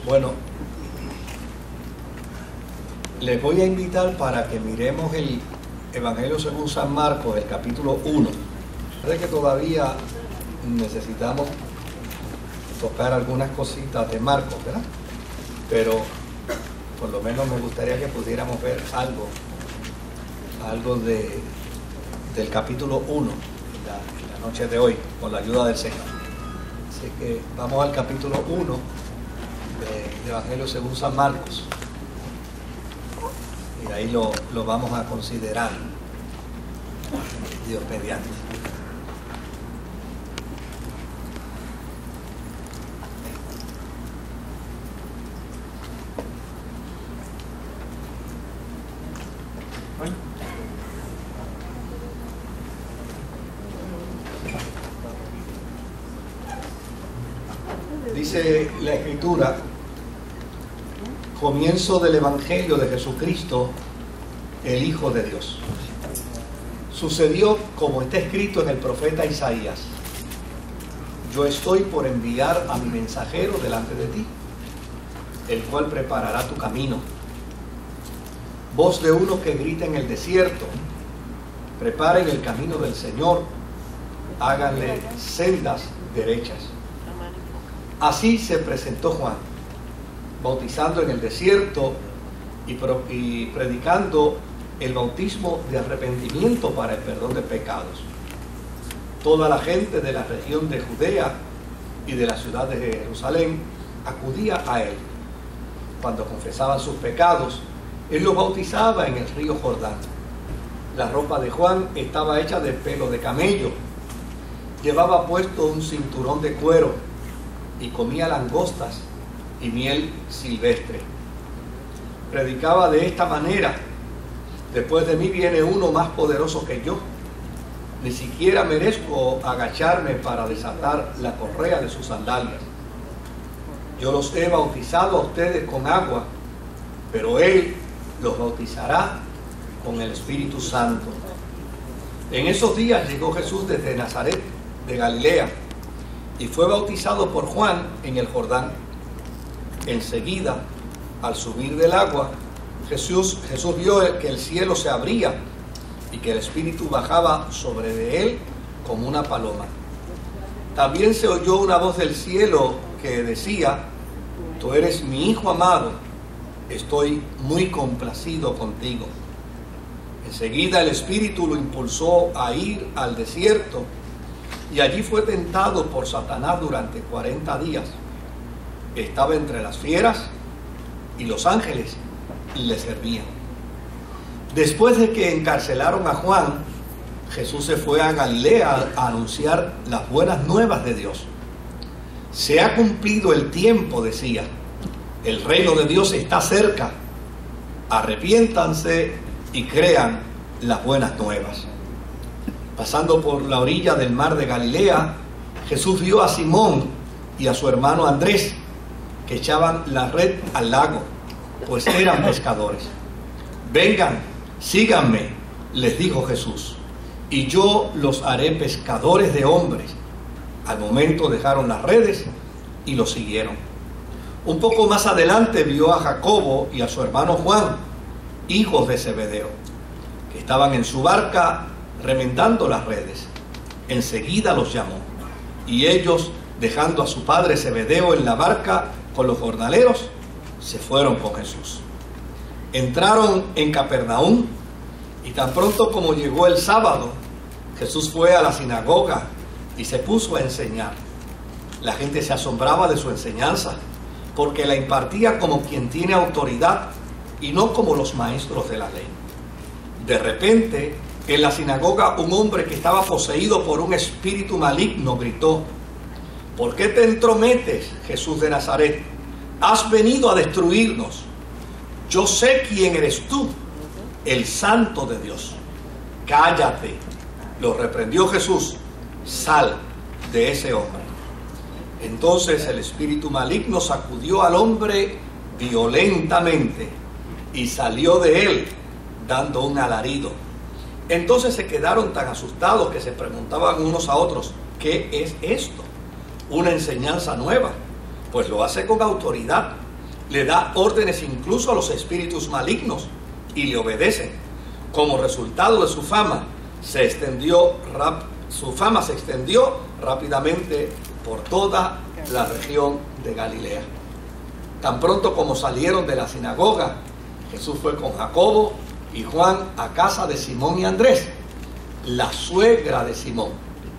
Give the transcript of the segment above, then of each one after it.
Bueno, les voy a invitar para que miremos el Evangelio según San Marcos, el capítulo 1. Sé que todavía necesitamos tocar algunas cositas de Marcos, ¿verdad? Pero por lo menos me gustaría que pudiéramos ver algo del capítulo 1 en la noche de hoy, con la ayuda del Señor. Así que vamos al capítulo 1 del Evangelio según San Marcos. Y ahí lo vamos a considerar, Dios mediante. Dice la Escritura, comienzo del Evangelio de Jesucristo, el Hijo de Dios. Sucedió como está escrito en el profeta Isaías: yo estoy por enviar a mi mensajero delante de ti, el cual preparará tu camino. Voz de uno que grita en el desierto: preparen el camino del Señor, háganle sendas derechas. Así se presentó Juan, bautizando en el desierto y predicando el bautismo de arrepentimiento para el perdón de pecados. Toda la gente de la región de Judea y de la ciudad de Jerusalén acudía a él. Cuando confesaban sus pecados, él los bautizaba en el río Jordán. La ropa de Juan estaba hecha de pelo de camello. Llevaba puesto un cinturón de cuero y comía langostas y miel silvestre. Predicaba de esta manera: después de mí viene uno más poderoso que yo. Ni siquiera merezco agacharme para desatar la correa de sus sandalias. Yo los he bautizado a ustedes con agua, pero él los bautizará con el Espíritu Santo. En esos días llegó Jesús desde Nazaret de Galilea y fue bautizado por Juan en el Jordán. Enseguida, al subir del agua, Jesús vio que el cielo se abría y que el Espíritu bajaba sobre de él como una paloma. También se oyó una voz del cielo que decía: tú eres mi Hijo amado, estoy muy complacido contigo. Enseguida el Espíritu lo impulsó a ir al desierto y allí fue tentado por Satanás durante 40 días. Estaba entre las fieras y los ángeles le servían. Después de que encarcelaron a Juan, Jesús se fue a Galilea a anunciar las buenas nuevas de Dios. Se ha cumplido el tiempo, decía. El reino de Dios está cerca. Arrepiéntanse y crean las buenas nuevas. Pasando por la orilla del mar de Galilea, Jesús vio a Simón y a su hermano Andrés, que echaban la red al lago, pues eran pescadores. Vengan, síganme, les dijo Jesús, y yo los haré pescadores de hombres. Al momento dejaron las redes y los siguieron. Un poco más adelante vio a Jacobo y a su hermano Juan, hijos de Zebedeo, que estaban en su barca remendando las redes. Enseguida los llamó, y ellos, dejando a su padre Zebedeo en la barca con los jornaleros, se fueron con Jesús. Entraron en Capernaum, y tan pronto como llegó el sábado, Jesús fue a la sinagoga y se puso a enseñar. La gente se asombraba de su enseñanza, porque la impartía como quien tiene autoridad y no como los maestros de la ley. De repente, en la sinagoga, un hombre que estaba poseído por un espíritu maligno gritó: ¿por qué te entrometes, Jesús de Nazaret? Has venido a destruirnos. Yo sé quién eres tú, el Santo de Dios. Cállate, lo reprendió Jesús. Sal de ese hombre. Entonces el espíritu maligno sacudió al hombre violentamente y salió de él dando un alarido. Entonces se quedaron tan asustados que se preguntaban unos a otros: ¿qué es esto? ¿Una enseñanza nueva? Pues lo hace con autoridad le da órdenes incluso a los espíritus malignos y le obedecen. Como resultado de su fama se extendió rápidamente por toda la región de Galilea. Tan pronto como salieron de la sinagoga, Jesús fue con Jacobo y Juan a casa de Simón y Andrés. La suegra de Simón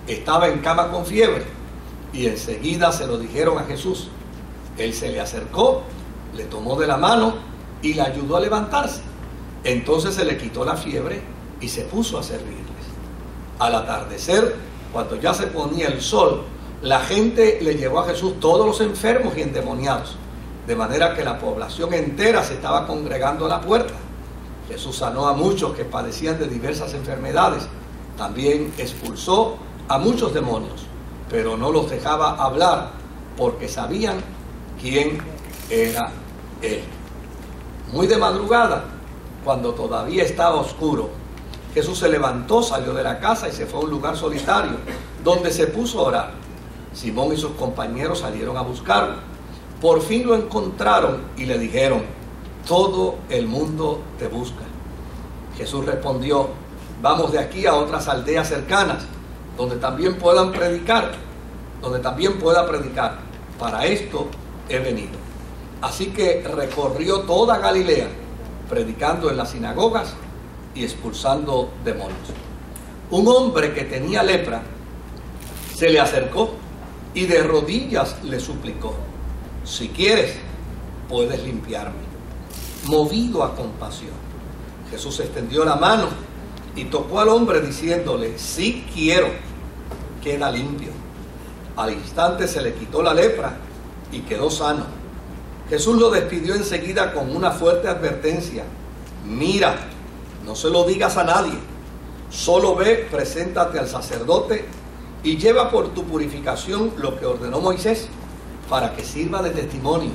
estaba en cama con fiebre y enseguida se lo dijeron a Jesús. Él se le acercó, le tomó de la mano y le ayudó a levantarse. Entonces se le quitó la fiebre y se puso a servirles. Al atardecer, cuando ya se ponía el sol, la gente le llevó a Jesús todos los enfermos y endemoniados, de manera que la población entera se estaba congregando a la puerta. Jesús sanó a muchos que padecían de diversas enfermedades. También expulsó a muchos demonios, pero no los dejaba hablar porque sabían quién era Él. Muy de madrugada, cuando todavía estaba oscuro, Jesús se levantó, salió de la casa y se fue a un lugar solitario, donde se puso a orar. Simón y sus compañeros salieron a buscarlo. Por fin lo encontraron y le dijeron: todo el mundo te busca. Jesús respondió: vamos de aquí a otras aldeas cercanas, donde también pueda predicar. Para esto he venido. Así que recorrió toda Galilea, predicando en las sinagogas y expulsando demonios. Un hombre que tenía lepra se le acercó y de rodillas le suplicó: si quieres, puedes limpiarme. Movido a compasión, Jesús extendió la mano y tocó al hombre diciéndole: sí quiero, queda limpio. Al instante se le quitó la lepra y quedó sano. Jesús lo despidió enseguida con una fuerte advertencia: mira, no se lo digas a nadie, solo ve, preséntate al sacerdote y lleva por tu purificación lo que ordenó Moisés, para que sirva de testimonio.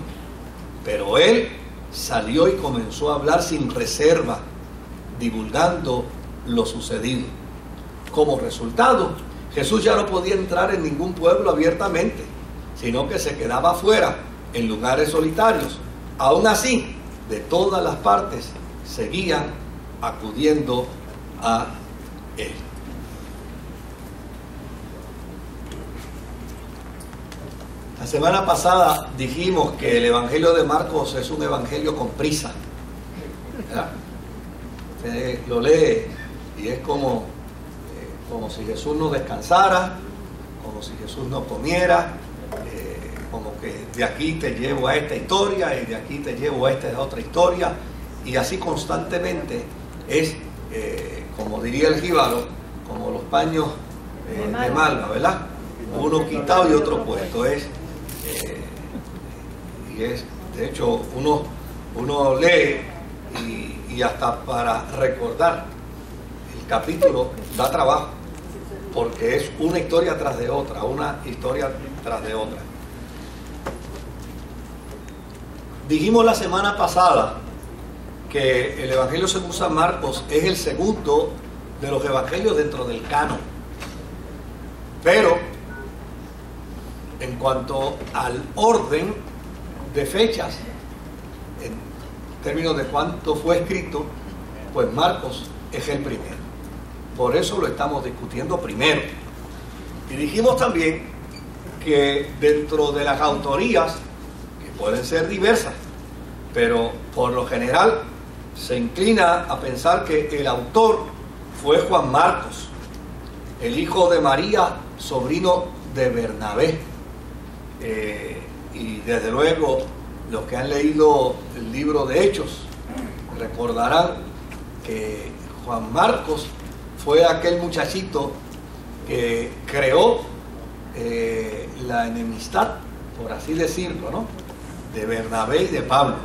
Pero él salió y comenzó a hablar sin reserva, divulgando lo sucedido. Como resultado, Jesús ya no podía entrar en ningún pueblo abiertamente, sino que se quedaba afuera, en lugares solitarios. Aún así, de todas las partes seguían acudiendo a él. La semana pasada dijimos que el Evangelio de Marcos es un evangelio con prisa, ¿verdad? Usted lo lee y es como si Jesús no descansara, como si Jesús no comiera, como que de aquí te llevo a esta historia y de aquí te llevo a esta otra historia, y así constantemente. Es, como diría el jíbaro, como los paños de Malva, ¿verdad? Uno quitado y otro puesto. De hecho, uno lee y hasta para recordar el capítulo da trabajo, porque es una historia tras de otra, Dijimos la semana pasada que el Evangelio según San Marcos es el segundo de los evangelios dentro del canon. Pero en cuanto al orden de fechas, en términos de cuánto fue escrito, pues Marcos es el primero. Por eso lo estamos discutiendo primero. Y dijimos también que dentro de las autorías, que pueden ser diversas, pero por lo general se inclina a pensar que el autor fue Juan Marcos, el hijo de María, sobrino de Bernabé. Y desde luego los que han leído el libro de Hechos recordarán que Juan Marcos fue aquel muchachito que creó la enemistad, por así decirlo, ¿no?, de Bernabé y de Pablo,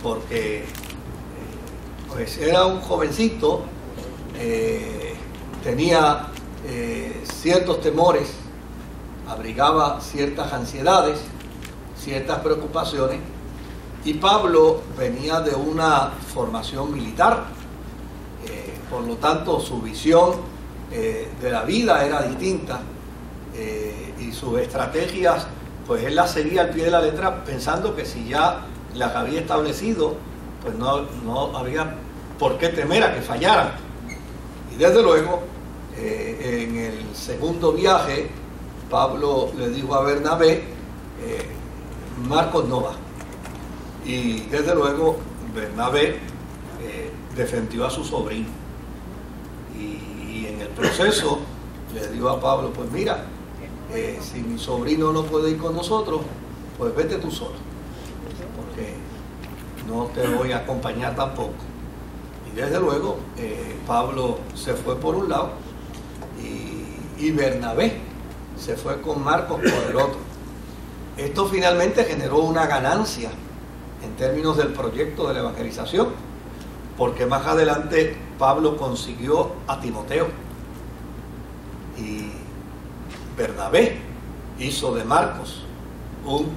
porque pues era un jovencito, tenía ciertos temores, abrigaba ciertas ansiedades, ciertas preocupaciones, y Pablo venía de una formación militar, por lo tanto su visión de la vida era distinta, y sus estrategias pues él las seguía al pie de la letra, pensando que si ya las había establecido, pues no había por qué temer a que fallaran. Y desde luego, en el segundo viaje, Pablo le dijo a Bernabé, Marcos no va. Y desde luego, Bernabé defendió a su sobrino. Y en el proceso le dijo a Pablo, pues mira, si mi sobrino no puede ir con nosotros, pues vete tú solo, porque no te voy a acompañar tampoco. Y desde luego, Pablo se fue por un lado y Bernabé se fue con Marcos por el otro. Esto finalmente generó una ganancia en términos del proyecto de la evangelización, porque más adelante Pablo consiguió a Timoteo y Bernabé hizo de Marcos un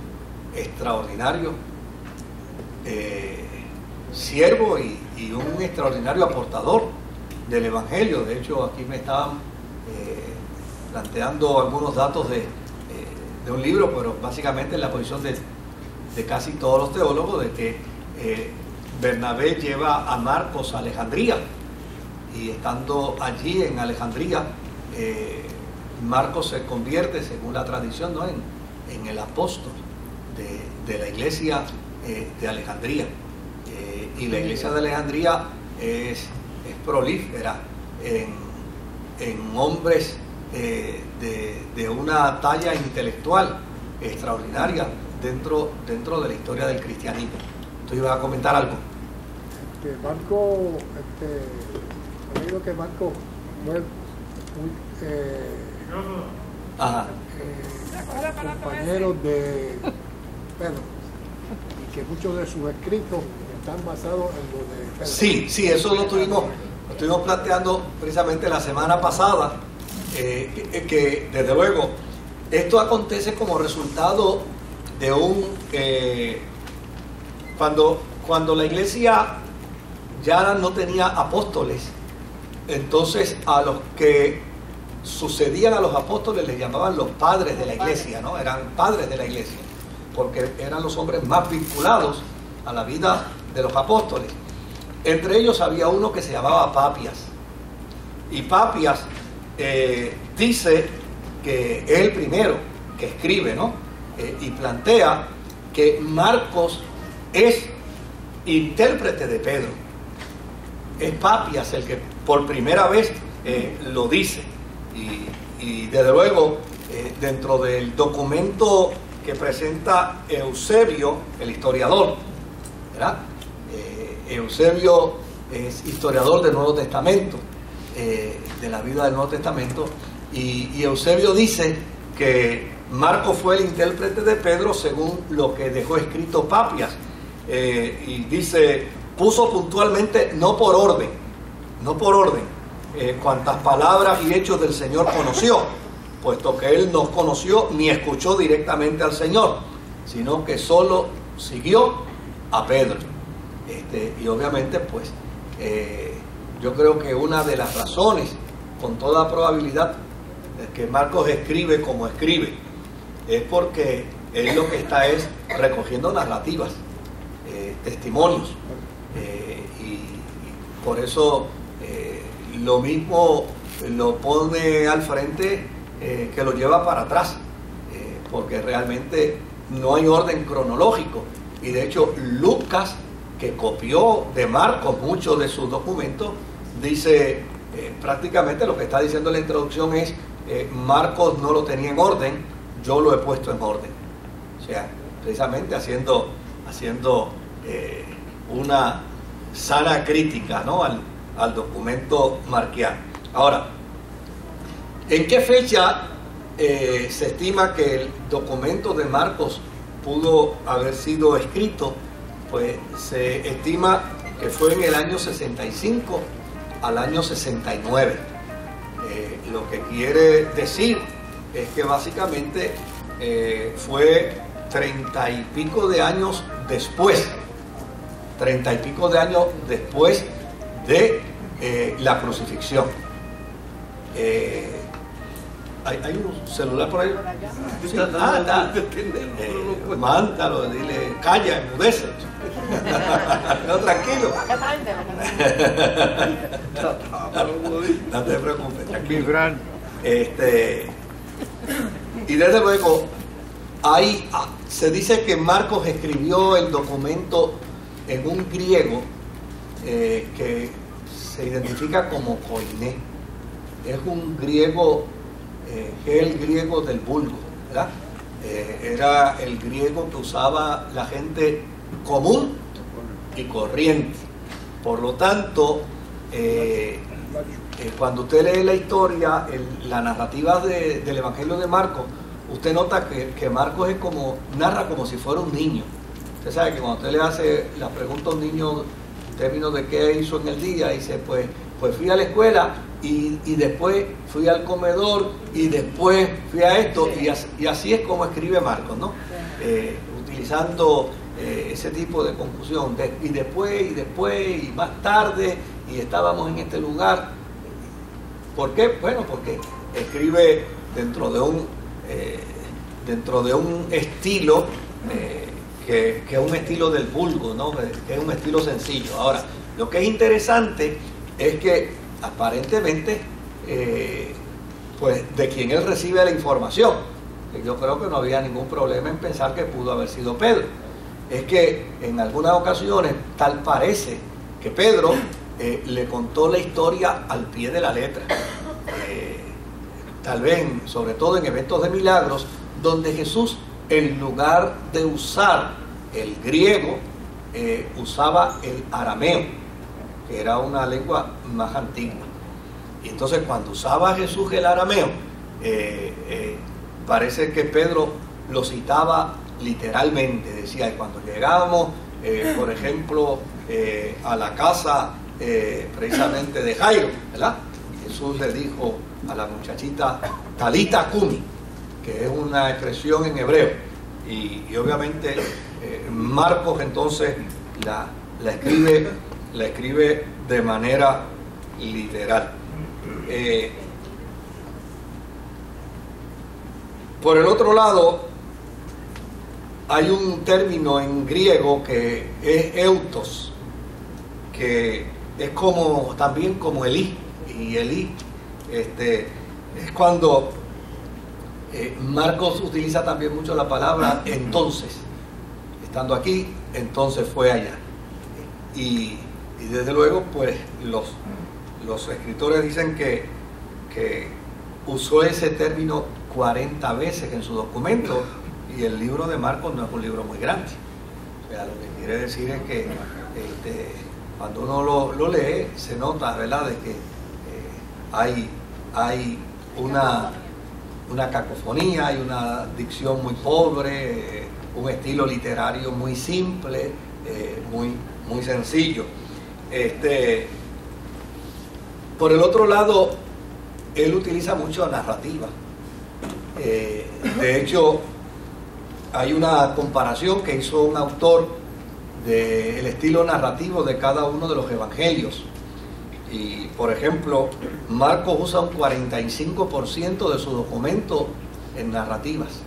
extraordinario siervo y un extraordinario aportador del evangelio. De hecho, aquí me estaban planteando algunos datos de un libro, pero básicamente en la posición de casi todos los teólogos, de que Bernabé lleva a Marcos a Alejandría, y estando allí en Alejandría, Marcos se convierte, según la tradición, ¿no?, en el apóstol de la iglesia de Alejandría. Y la iglesia de Alejandría es prolífera en hombres de una talla intelectual extraordinaria dentro de la historia del cristianismo. ¿Tú ibas a comentar algo? Marco, he oído que Marco fue muy compañero de Pedro, y que muchos de sus escritos están basados en lo de Pedro. Sí, eso lo estuvimos planteando precisamente la semana pasada, que desde luego esto acontece como resultado de cuando la iglesia ya no tenía apóstoles, entonces a los que sucedían a los apóstoles les llamaban los padres de la iglesia, ¿no? Eran padres de la iglesia, porque eran los hombres más vinculados a la vida de los apóstoles. Entre ellos había uno que se llamaba Papias, y Papias dice que es el primero que escribe, ¿no? Y plantea que Marcos es intérprete de Pedro. Es Papias el que por primera vez lo dice. Y desde luego, dentro del documento que presenta Eusebio, el historiador, ¿verdad? Eusebio es historiador del Nuevo Testamento, de la vida del Nuevo Testamento, y Eusebio dice que Marcos fue el intérprete de Pedro según lo que dejó escrito Papias, y dice, puso puntualmente, no por orden, cuantas palabras y hechos del Señor conoció, puesto que él no conoció ni escuchó directamente al Señor, sino que solo siguió a Pedro. Y obviamente, pues, yo creo que una de las razones, con toda probabilidad, de que Marcos escribe como escribe, es porque él lo que está es recogiendo narrativas, testimonios, y por eso lo mismo lo pone al frente que lo lleva para atrás, porque realmente no hay orden cronológico. Y de hecho Lucas, que copió de Marcos muchos de sus documentos, dice prácticamente lo que está diciendo en la introducción es, Marcos no lo tenía en orden, yo lo he puesto en orden. O sea, precisamente haciendo una sana crítica, ¿no?, al documento marquiano. Ahora, ¿en qué fecha se estima que el documento de Marcos pudo haber sido escrito? Pues se estima que fue en el año 65 al año 69. Lo que quiere decir es que básicamente fue 30 y pico de años después de la crucifixión. ¿Hay un celular por ahí? Sí. Mándalo, dile, calla, enmudece. No, tranquilo. No te preocupes, tranquilo. Y desde luego, se dice que Marcos escribió el documento en un griego que se identifica como koiné. Es un griego, que es el griego del vulgo, ¿verdad? Era el griego que usaba la gente común y corriente. Por lo tanto, cuando usted lee la historia, la narrativa del Evangelio de Marcos, usted nota que Marcos narra como si fuera un niño. Usted sabe que cuando usted le hace la pregunta a un niño en términos de qué hizo en el día, dice, pues fui a la escuela y después fui al comedor y después fui a esto, y así es como escribe Marcos, ¿no? Utilizando ese tipo de confusión, y después y más tarde, y estábamos en este lugar. ¿Por qué? Bueno, porque escribe dentro de un estilo que es un estilo del vulgo, ¿no? Que es un estilo sencillo. Ahora, lo que es interesante es que aparentemente, pues de quien él recibe la información, yo creo que no había ningún problema en pensar que pudo haber sido Pedro. Es que en algunas ocasiones tal parece que Pedro le contó la historia al pie de la letra. Tal vez, sobre todo en eventos de milagros, donde Jesús, en lugar de usar el griego, usaba el arameo, que era una lengua más antigua. Y entonces cuando usaba Jesús el arameo, parece que Pedro lo citaba literalmente. Decía, cuando llegábamos, por ejemplo, a la casa precisamente de Jairo, ¿verdad? Jesús le dijo a la muchachita, Talita Kumi, que es una expresión en hebreo, y obviamente Marcos entonces la escribe de manera literal. Por el otro lado, hay un término en griego que es eutos, que es también como Elí, y Elí es cuando Marcos utiliza también mucho la palabra entonces, estando aquí, entonces fue allá. Y desde luego, pues los escritores dicen que usó ese término 40 veces en su documento, y el libro de Marcos no es un libro muy grande. O sea, lo que quiere decir es que cuando uno lo lee, se nota, ¿verdad?, de que hay una cacofonía, hay una dicción muy pobre, un estilo literario muy simple, muy sencillo. Por el otro lado, él utiliza mucho narrativa. De hecho, hay una comparación que hizo un autor del estilo narrativo de cada uno de los evangelios. Y, por ejemplo, Marcos usa un 45% de su documento en narrativas.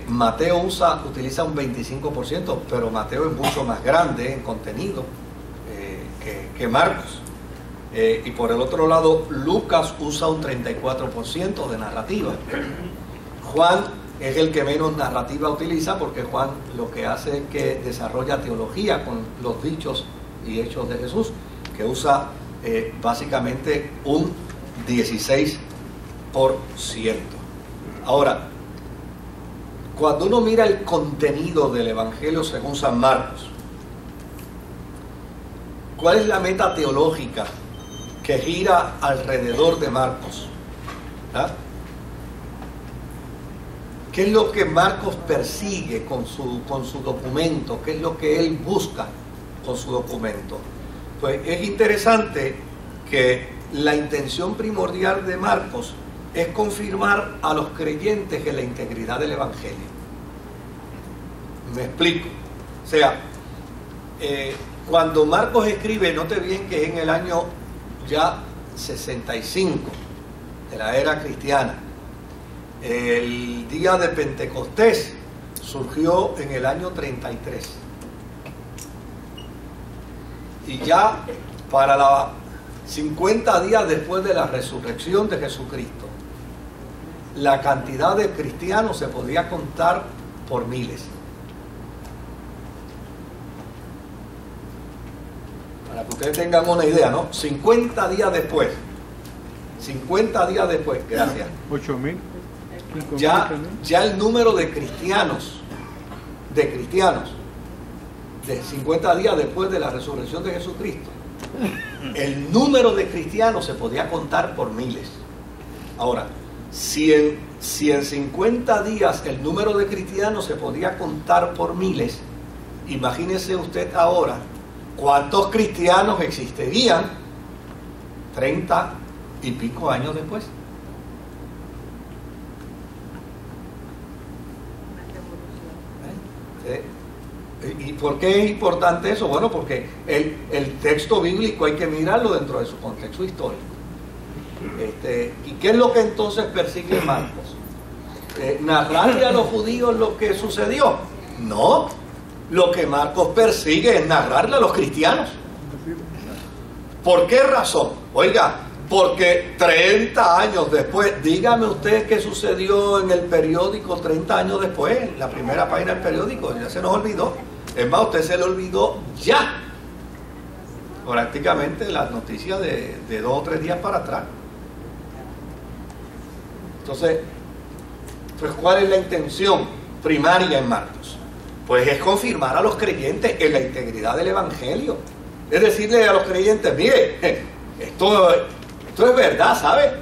Mateo utiliza un 25%, pero Mateo es mucho más grande en contenido que Marcos. Y por el otro lado, Lucas usa un 34% de narrativa. Juan es el que menos narrativa utiliza, porque Juan lo que hace es que desarrolla teología con los dichos y hechos de Jesús, que usa básicamente un 16%. Ahora, cuando uno mira el contenido del Evangelio según San Marcos, ¿cuál es la meta teológica que gira alrededor de Marcos? ¿Ah? ¿Qué es lo que Marcos persigue con su documento? ¿Qué es lo que él busca con su documento? Pues es interesante que la intención primordial de Marcos es confirmar a los creyentes en la integridad del Evangelio. Me explico. O sea, cuando Marcos escribe, note bien que es en el año ya 65 de la era cristiana. El día de Pentecostés surgió en el año 33. Y ya para 50 días después de la resurrección de Jesucristo, la cantidad de cristianos se podía contar por miles. Para que ustedes tengan una idea, ¿no? 50 días después, gracias. 8.000. Ya el número de cristianos, de 50 días después de la resurrección de Jesucristo, el número de cristianos se podía contar por miles. Ahora, si en 50 días el número de cristianos se podía contar por miles, imagínese usted ahora cuántos cristianos existirían 30 y pico años después. ¿Y por qué es importante eso? Bueno, porque el texto bíblico hay que mirarlo dentro de su contexto histórico. ¿Y qué es lo que entonces persigue Marcos? ¿Narrarle a los judíos lo que sucedió? No, lo que Marcos persigue es narrarle a los cristianos. ¿Por qué razón? Oiga, porque 30 años después, dígame usted qué sucedió en el periódico 30 años después, en la primera página del periódico, ya se nos olvidó. Es más, usted se le olvidó ya, prácticamente las noticias de 2 o 3 días para atrás. Entonces, pues ¿cuál es la intención primaria en Marcos? Pues es confirmar a los creyentes en la integridad del Evangelio. Es decirle a los creyentes, mire, esto es verdad, ¿sabe?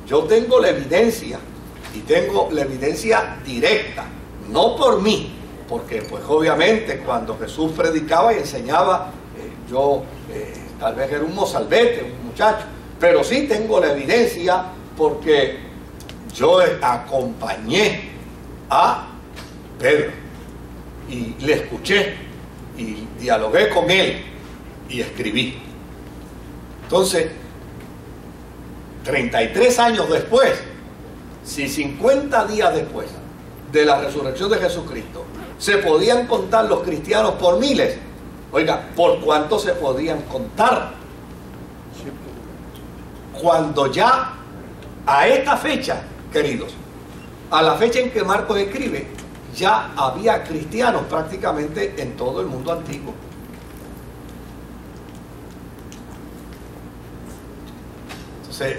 Yo tengo la evidencia, y tengo la evidencia directa, no por mí, porque pues obviamente cuando Jesús predicaba y enseñaba, yo tal vez era un mozalbete, un muchacho, pero sí tengo la evidencia porque yo acompañé a Pedro y le escuché y dialogué con él y escribí. Entonces, 33 años después, si 50 días después de la resurrección de Jesucristo se podían contar los cristianos por miles, oiga, ¿por cuánto se podían contar? Cuando ya a esta fecha, queridos, a la fecha en que Marcos escribe, ya había cristianos prácticamente en todo el mundo antiguo. Entonces,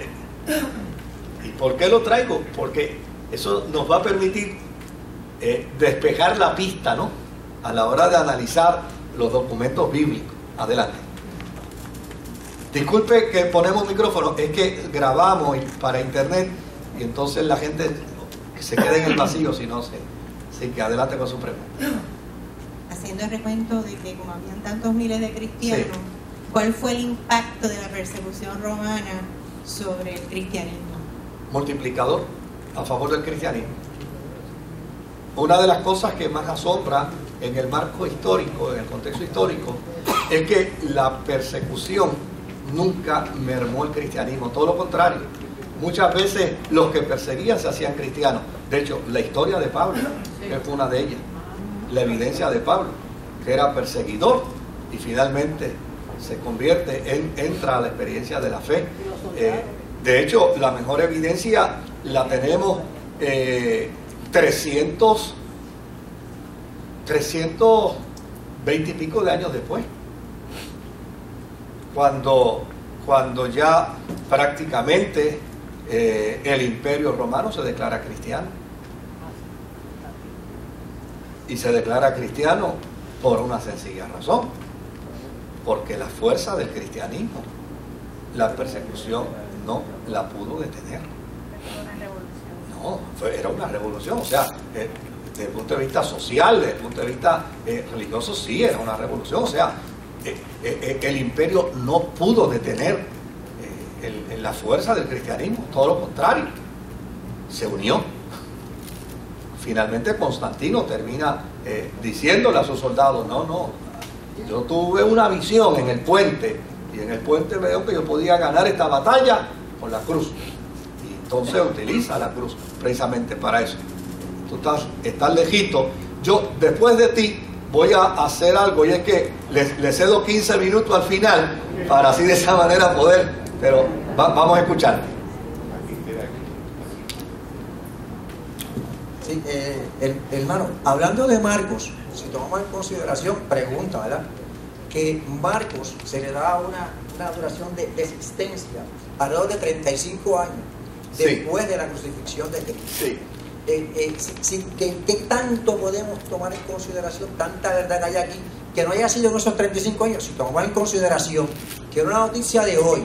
¿y por qué lo traigo? Porque eso nos va a permitir despejar la pista, ¿no? A la hora de analizar los documentos bíblicos. Adelante. Disculpe que ponemos micrófono, es que grabamos para internet y entonces la gente se queda en el vacío si no sé. Así que adelante con su pregunta. Haciendo el recuento de que como habían tantos miles de cristianos, Sí. ¿Cuál fue el impacto de la persecución romana sobre el cristianismo? Multiplicador a favor del cristianismo. Una de las cosas que más asombra en el marco histórico, en el contexto histórico, es que la persecución nunca mermó el cristianismo, todo lo contrario. Muchas veces los que perseguían se hacían cristianos. De hecho, la historia de Pablo es una de ellas. La evidencia de Pablo, que era perseguidor y finalmente se convierte entra a la experiencia de la fe. De hecho, la mejor evidencia la tenemos 320 y pico de años después, cuando ya prácticamente el Imperio Romano se declara cristiano, y se declara cristiano por una sencilla razón, porque la fuerza del cristianismo, la persecución no la pudo detener. No, era una revolución, o sea, desde el punto de vista social, desde el punto de vista religioso, sí, era una revolución, o sea, el imperio no pudo detener la fuerza del cristianismo, todo lo contrario, se unió. Finalmente Constantino termina diciéndole a sus soldados, no, yo tuve una visión en el puente, y en el puente me dijo que yo podía ganar esta batalla con la cruz. entonces utiliza la cruz precisamente para eso. Tú estás lejito. Yo, después de ti, voy a hacer algo, y es que le cedo 15 minutos al final, para así de esa manera poder, pero vamos a escuchar. Sí, hermano, hablando de Marcos, si tomamos en consideración, pregunta, ¿verdad? Que Marcos se le da una duración de existencia alrededor de 35 años después de la crucifixión de Cristo. Sí. ¿Qué tanto podemos tomar en consideración tanta verdad que hay aquí? Que no haya sido en esos 35 años, si tomamos en consideración que una noticia de hoy,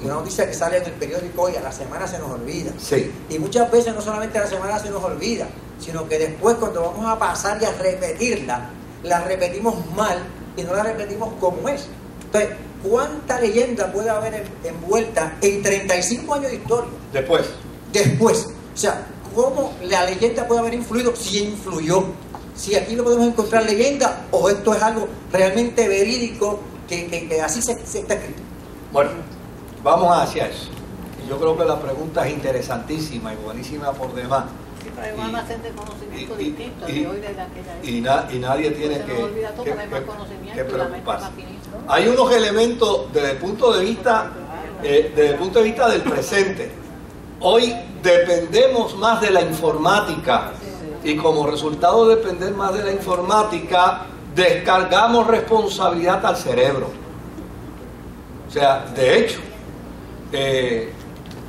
una noticia que sale en el periódico hoy, a la semana se nos olvida. Sí. Y muchas veces no solamente a la semana se nos olvida, sino que después cuando vamos a pasar y a repetirla, la repetimos mal y no la repetimos como es. Entonces, ¿cuánta leyenda puede haber envuelta en 35 años de historia? Después. O sea, ¿cómo la leyenda puede haber influido? Si influyó. Si aquí no podemos encontrar leyenda o esto es algo realmente verídico que así se está escrito. Bueno, vamos hacia eso. Yo creo que la pregunta es interesantísima y buenísima por demás. Sí, pero hay un almacén de conocimiento distinto de hoy desde aquella época. Y nadie tiene que preocuparse. Hay unos elementos desde el punto de vista del presente. Hoy dependemos más de la informática y como resultado de depender más de la informática descargamos responsabilidad al cerebro. O sea, de hecho,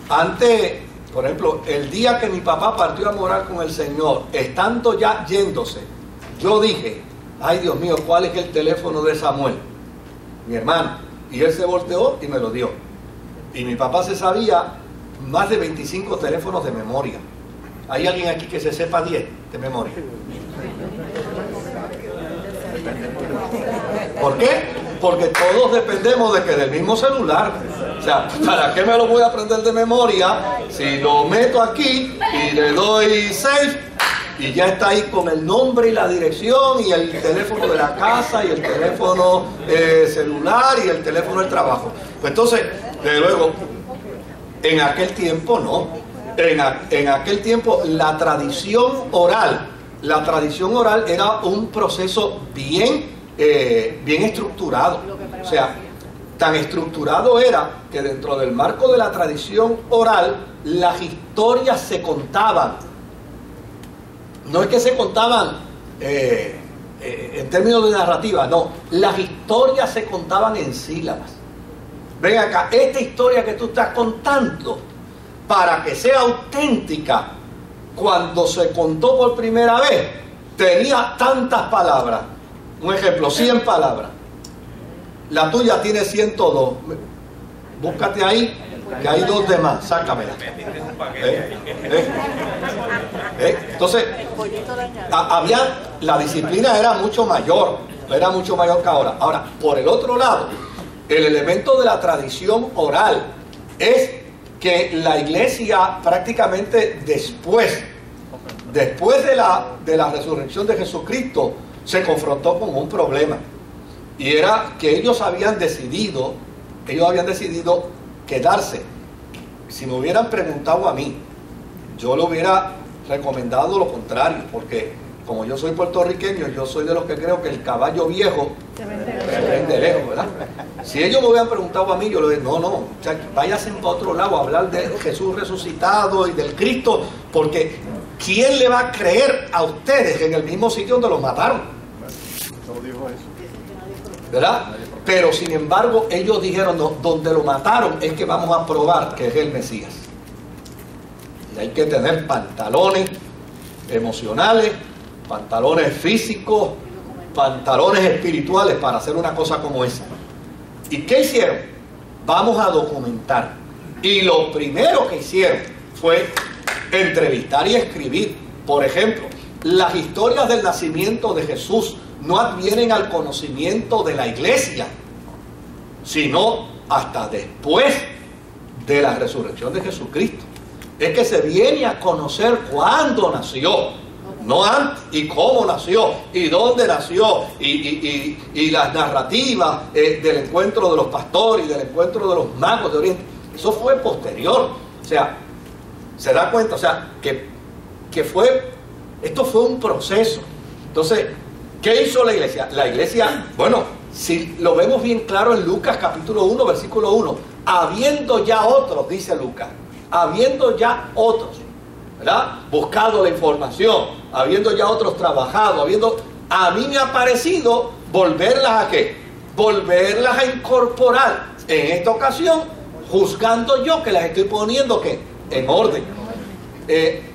antes, por ejemplo, el día que mi papá partió a morar con el Señor, estando ya yéndose, yo dije, ay Dios mío, ¿cuál es el teléfono de Samuel? Mi hermano. Y él se volteó y me lo dio. Y mi papá se sabía más de 25 teléfonos de memoria. ¿Hay alguien aquí que se sepa 10 de memoria? ¿Por qué? Porque todos dependemos de que del mismo celular. O sea, ¿para qué me lo voy a aprender de memoria si lo meto aquí y le doy save y ya está ahí con el nombre y la dirección y el teléfono de la casa y el teléfono celular y el teléfono del trabajo? Pues entonces, desde luego, en aquel tiempo no. En aquel tiempo la tradición oral era un proceso bien estructurado. O sea, tan estructurado era que dentro del marco de la tradición oral las historias se contaban. No es que se contaban en términos de narrativa, no, las historias se contaban en sílabas. Ven acá, esta historia que tú estás contando, para que sea auténtica, cuando se contó por primera vez, tenía tantas palabras. Un ejemplo, 100 palabras. La tuya tiene 102. Búscate ahí, que hay 2 de más, sácamela. Entonces, la disciplina era mucho mayor que ahora. Ahora, por el otro lado, el elemento de la tradición oral es que la iglesia prácticamente después de la resurrección de Jesucristo se confrontó con un problema, y era que ellos habían decidido quedarse. Si me hubieran preguntado a mí, yo le hubiera recomendado lo contrario, porque como yo soy puertorriqueño, yo soy de los que creo que el caballo viejo se vende lejos, ¿verdad? Si ellos me hubieran preguntado a mí, yo le diría, no, váyanse para otro lado a hablar de Jesús resucitado y del Cristo, porque ¿quién le va a creer a ustedes en el mismo sitio donde los mataron? ¿Verdad? Pero sin embargo ellos dijeron, no, donde lo mataron es que vamos a probar que es el Mesías. Y hay que tener pantalones emocionales, pantalones físicos, pantalones espirituales para hacer una cosa como esa. ¿Y qué hicieron? Vamos a documentar. Y lo primero que hicieron fue entrevistar y escribir. Por ejemplo, las historias del nacimiento de Jesús no advienen al conocimiento de la iglesia, sino hasta después de la resurrección de Jesucristo. Es que se viene a conocer cuándo nació, no antes, y cómo nació, y dónde nació, y las narrativas del encuentro de los pastores y del encuentro de los magos de Oriente. Eso fue posterior. O sea, ¿Se da cuenta? O sea, esto fue un proceso. Entonces, ¿qué hizo la iglesia? La iglesia, bueno, si lo vemos bien claro en Lucas capítulo 1, versículo 1, habiendo ya otros, dice Lucas, habiendo ya otros, ¿verdad?, buscado la información, habiendo ya otros trabajado, a mí me ha parecido volverlas a ¿qué? Volverlas a incorporar. En esta ocasión, juzgando yo que las estoy poniendo ¿qué? En orden.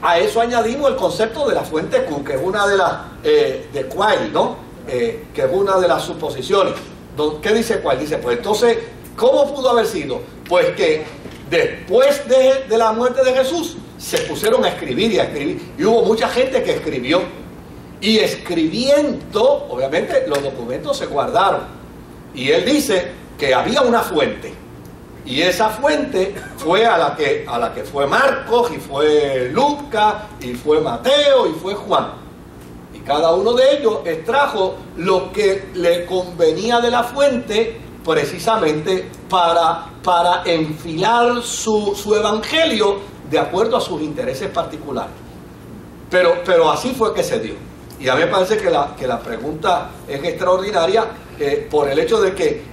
A eso añadimos el concepto de la fuente Q, que es una de las de Quayle, ¿no? Que es una de las suposiciones. ¿Qué dice Quayle? Dice, pues entonces, ¿cómo pudo haber sido? Pues que después de la muerte de Jesús se pusieron a escribir y a escribir, y hubo mucha gente que escribió, y escribiendo, obviamente los documentos se guardaron, y él dice que había una fuente, y esa fuente fue a la que fue Marcos, y fue Lucas, y fue Mateo, y fue Juan, y cada uno de ellos extrajo lo que le convenía de la fuente, precisamente para enfilar su evangelio de acuerdo a sus intereses particulares. Pero así fue que se dio. Y a mí me parece que la pregunta es extraordinaria por el hecho de que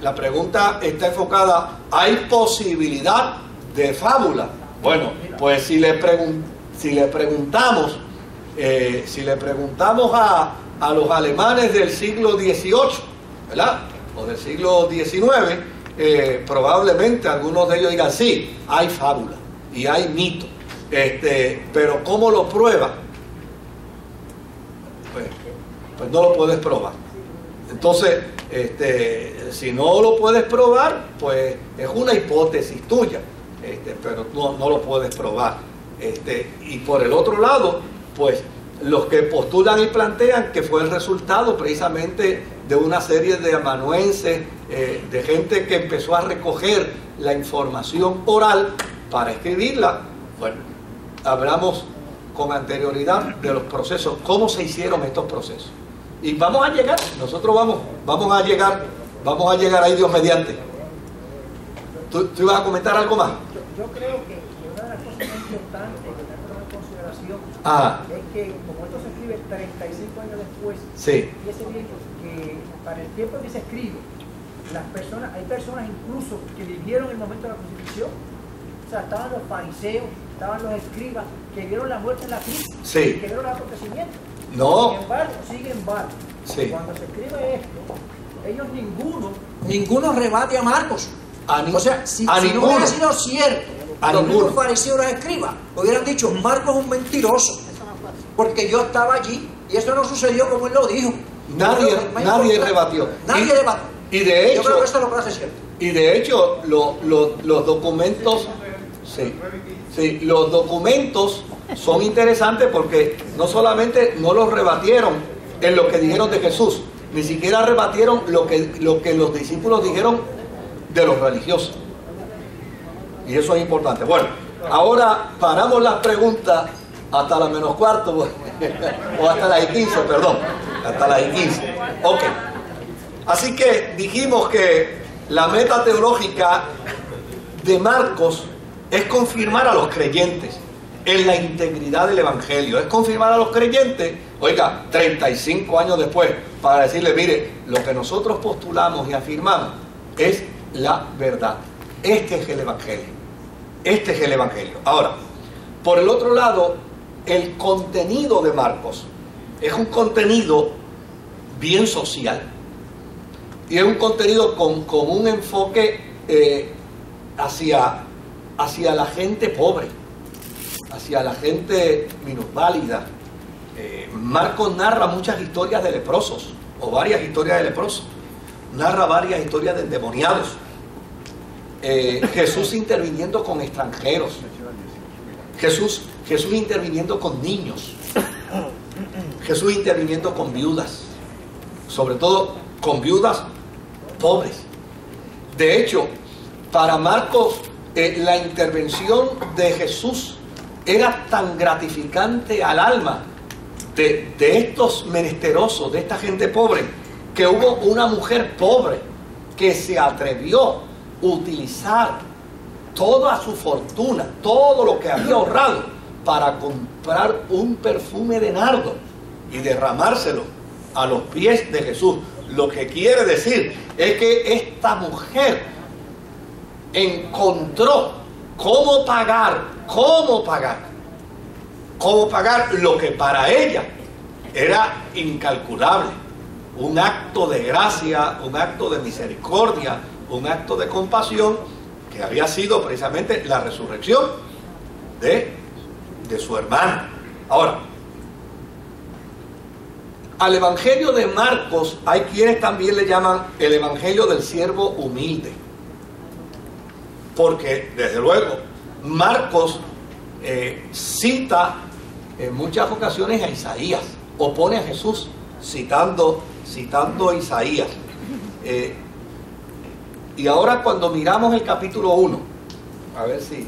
la pregunta está enfocada, ¿hay posibilidad de fábula? Bueno, pues si le preguntamos a los alemanes del siglo XVIII, ¿verdad?, o del siglo XIX, probablemente algunos de ellos digan, sí, hay fábula y hay mito, pero ¿cómo lo prueba? Pues no lo puedes probar. Entonces, si no lo puedes probar, pues es una hipótesis tuya, pero no lo puedes probar. Y por el otro lado, pues los que postulan y plantean que fue el resultado precisamente de una serie de amanuenses, de gente que empezó a recoger la información oral para escribirla. Bueno, hablamos con anterioridad de los procesos, cómo se hicieron estos procesos. Y vamos a llegar, nosotros vamos a llegar ahí, Dios mediante. ¿Tú ibas a comentar algo más? Yo creo que una de las cosas más importantes que tenemos que tomar en consideración es que, como esto se escribe 35 años después, sí, fíjese bien que para el tiempo en que se escribe, hay personas incluso que vivieron el momento de la crucifixión. O sea, estaban los fariseos, estaban los escribas, que vieron la muerte en la cruz, sí, que vieron los acontecimientos. No. Sin embargo, sí, cuando se escribe esto, ellos ninguno rebate a Marcos. O sea, si no hubiera sido cierto, los mismos fariseos, los escribas, hubieran dicho, Marcos es un mentiroso, porque yo estaba allí y eso no sucedió como él lo dijo. Nadie rebatió. Nadie rebatió. Y de hecho, yo creo que esto es lo que hace cierto. Y de hecho, los documentos, sí, los documentos son interesantes porque no solamente no los rebatieron en lo que dijeron de Jesús, ni siquiera rebatieron lo que los discípulos dijeron de los religiosos. Y eso es importante. Bueno, ahora paramos las preguntas hasta las -4, o hasta las 15, perdón, hasta las 15. Ok. Así que dijimos que la meta teológica de Marcos es confirmar a los creyentes en la integridad del Evangelio, es confirmar a los creyentes, oiga, 35 años después, para decirle, mire, lo que nosotros postulamos y afirmamos es la verdad. Este es el Evangelio. Este es el Evangelio. Ahora, por el otro lado, el contenido de Marcos es un contenido bien social. Y es un contenido con un enfoque hacia la gente pobre, hacia la gente minusválida. Marcos narra muchas historias de leprosos, o varias historias de leprosos. Narra varias historias de endemoniados. Jesús interviniendo con extranjeros. Jesús interviniendo con niños. Jesús interviniendo con viudas. Sobre todo con viudas pobres. De hecho, para Marcos, la intervención de Jesús era tan gratificante al alma de estos menesterosos, de esta gente pobre, que hubo una mujer pobre que se atrevió a utilizar toda su fortuna, todo lo que había ahorrado para comprar un perfume de nardo y derramárselo a los pies de Jesús. Lo que quiere decir es que esta mujer encontró cómo pagar lo que para ella era incalculable. Un acto de gracia, un acto de misericordia, un acto de compasión, que había sido precisamente la resurrección de su hermana. Ahora, al Evangelio de Marcos hay quienes también le llaman el Evangelio del siervo humilde, porque desde luego Marcos cita en muchas ocasiones a Isaías, opone a Jesús citando a Isaías. Y ahora cuando miramos el capítulo 1, a ver si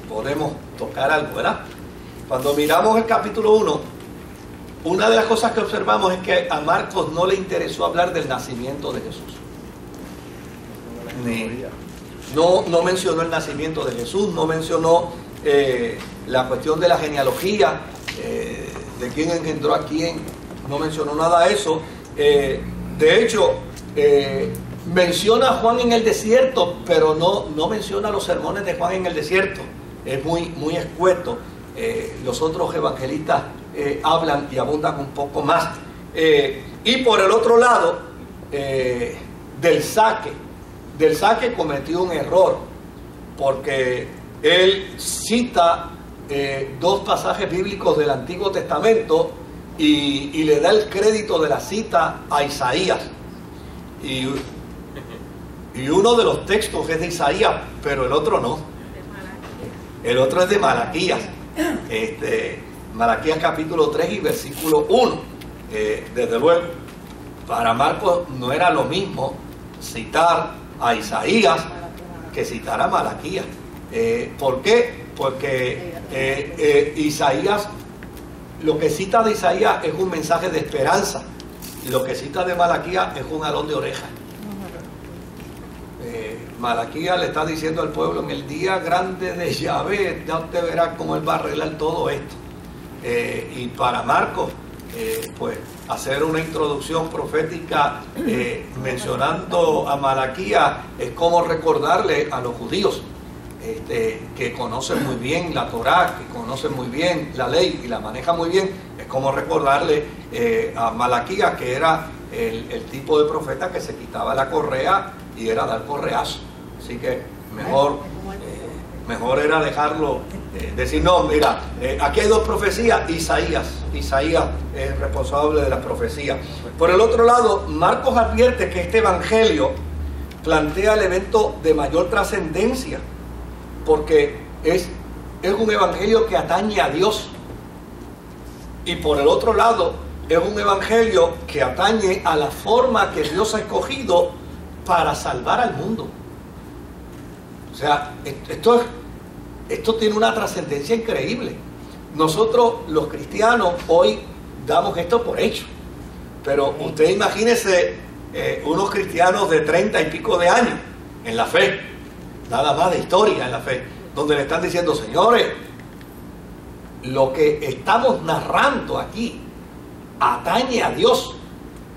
podemos tocar algo, ¿verdad? Cuando miramos el capítulo 1, una de las cosas que observamos es que a Marcos no le interesó hablar del nacimiento de Jesús. No mencionó el nacimiento de Jesús, no mencionó la cuestión de la genealogía, de quién engendró a quién, no mencionó nada de eso. De hecho, menciona a Juan en el desierto, pero no menciona los sermones de Juan en el desierto. Es muy escueto. Los otros evangelistas hablan y abundan un poco más. Y por el otro lado, del saque cometió un error, porque él cita dos pasajes bíblicos del Antiguo Testamento y le da el crédito de la cita a Isaías. Y uno de los textos es de Isaías, pero el otro no. El otro es de Malaquías. Malaquías capítulo 3 y versículo 1. Desde luego, para Marcos no era lo mismo citar a Isaías que citar a Malaquías. ¿Por qué? Porque Isaías, lo que cita de Isaías es un mensaje de esperanza, y lo que cita de Malaquías es un jalón de oreja. Malaquías le está diciendo al pueblo: en el día grande de Yahvé, ya usted verá cómo él va a arreglar todo esto. Y para Marcos, pues hacer una introducción profética mencionando a Malaquías es como recordarle a los judíos que conocen muy bien la Torá, que conocen muy bien la ley y la manejan muy bien, es como recordarle a Malaquías que era el tipo de profeta que se quitaba la correa y era dar correazo. Así que mejor era dejarlo, decir: no, mira, aquí hay dos profecías. Isaías es responsable de las profecías. Por el otro lado, Marcos advierte que este evangelio plantea el evento de mayor trascendencia, porque es un evangelio que atañe a Dios, y por el otro lado es un evangelio que atañe a la forma que Dios ha escogido para salvar al mundo. O sea, esto tiene una trascendencia increíble. Nosotros los cristianos hoy damos esto por hecho, pero usted imagínese unos cristianos de 30 y pico de años en la fe, nada más de historia en la fe, donde le están diciendo: señores, lo que estamos narrando aquí atañe a Dios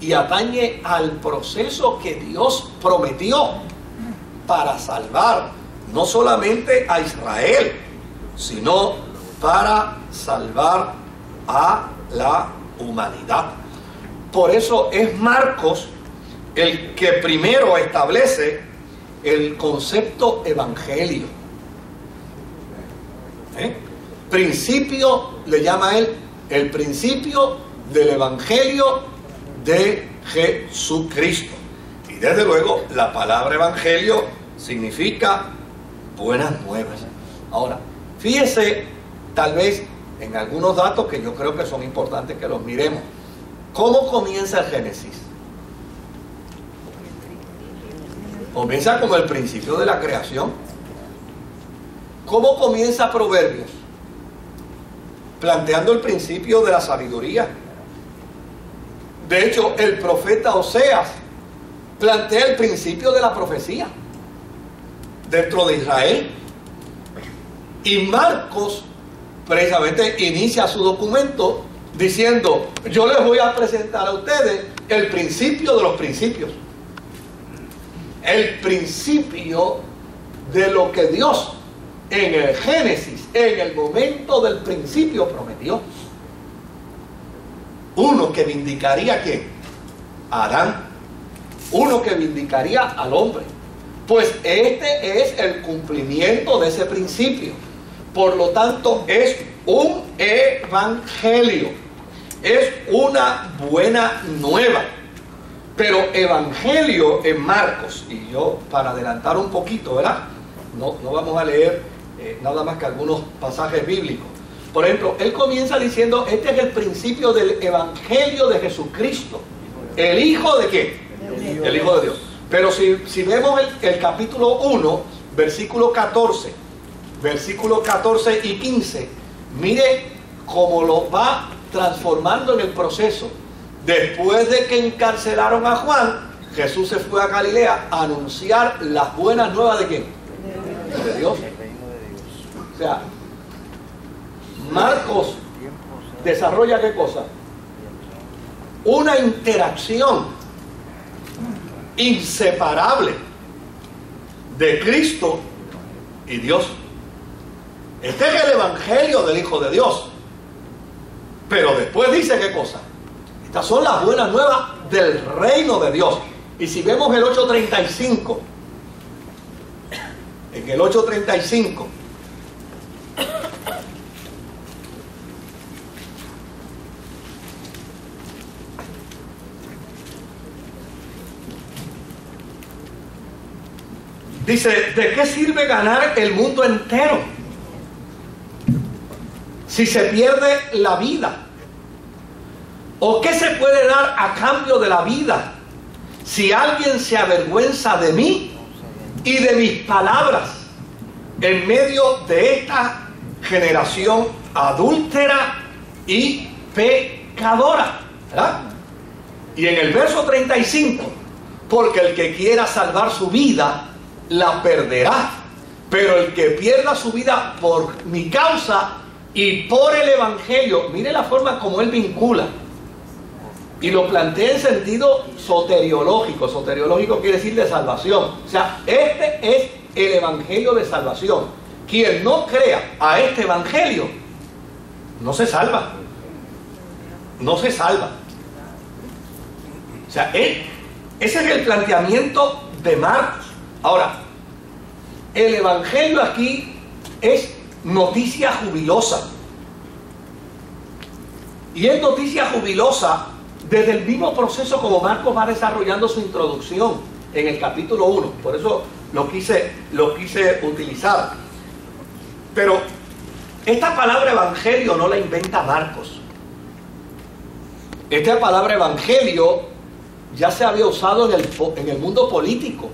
y atañe al proceso que Dios prometió para salvar no solamente a Israel, sino para salvar a la humanidad. Por eso es Marcos el que primero establece el concepto evangelio. Principio, le llama él el principio del evangelio de Jesucristo. Y desde luego la palabra evangelio significa buenas nuevas. Ahora, fíjese tal vez en algunos datos que yo creo que son importantes que los miremos. ¿Cómo comienza el Génesis? Comienza como el principio de la creación. ¿Cómo comienza Proverbios? Planteando el principio de la sabiduría. De hecho, el profeta Oseas plantea el principio de la profecía dentro de Israel. Y Marcos precisamente inicia su documento diciendo: yo les voy a presentar a ustedes el principio de los principios, el principio de lo que Dios en el Génesis, en el momento del principio, prometió. Uno que vindicaría ¿a quién? A Adán. Uno que vindicaría al hombre. Pues este es el cumplimiento de ese principio. Por lo tanto, es un evangelio, es una buena nueva. Pero evangelio en Marcos, y yo para adelantar un poquito, ¿verdad? No vamos a leer nada más que algunos pasajes bíblicos. Por ejemplo, él comienza diciendo: este es el principio del evangelio de Jesucristo. ¿El Hijo de qué? El Hijo de Dios. Pero si vemos el capítulo 1, versículo 14 y 15, mire cómo lo va transformando en el proceso. Después de que encarcelaron a Juan, Jesús se fue a Galilea a anunciar las buenas nuevas ¿de quién? De Dios. O sea, Marcos desarrolla ¿qué cosa? Una interacción inseparable de Cristo y Dios. Este es el evangelio del Hijo de Dios. Pero después dice ¿qué cosa? Estas son las buenas nuevas del reino de Dios. Y si vemos el 8:35, en el 8:35, dice: ¿de qué sirve ganar el mundo entero si se pierde la vida? ¿O qué se puede dar a cambio de la vida si alguien se avergüenza de mí y de mis palabras en medio de esta generación adúltera y pecadora? ¿Verdad? Y en el verso 35, porque el que quiera salvar su vida la perderá, pero el que pierda su vida por mi causa y por el evangelio, mire la forma como él vincula y lo plantea en sentido soteriológico. Soteriológico quiere decir de salvación. O sea, este es el evangelio de salvación. Quien no crea a este evangelio no se salva, no se salva. O sea, ese es el planteamiento de Marcos. Ahora, el evangelio aquí es noticia jubilosa. Y es noticia jubilosa desde el mismo proceso como Marcos va desarrollando su introducción en el capítulo 1. Por eso lo quise utilizar. Pero esta palabra evangelio no la inventa Marcos. Esta palabra evangelio ya se había usado en el mundo político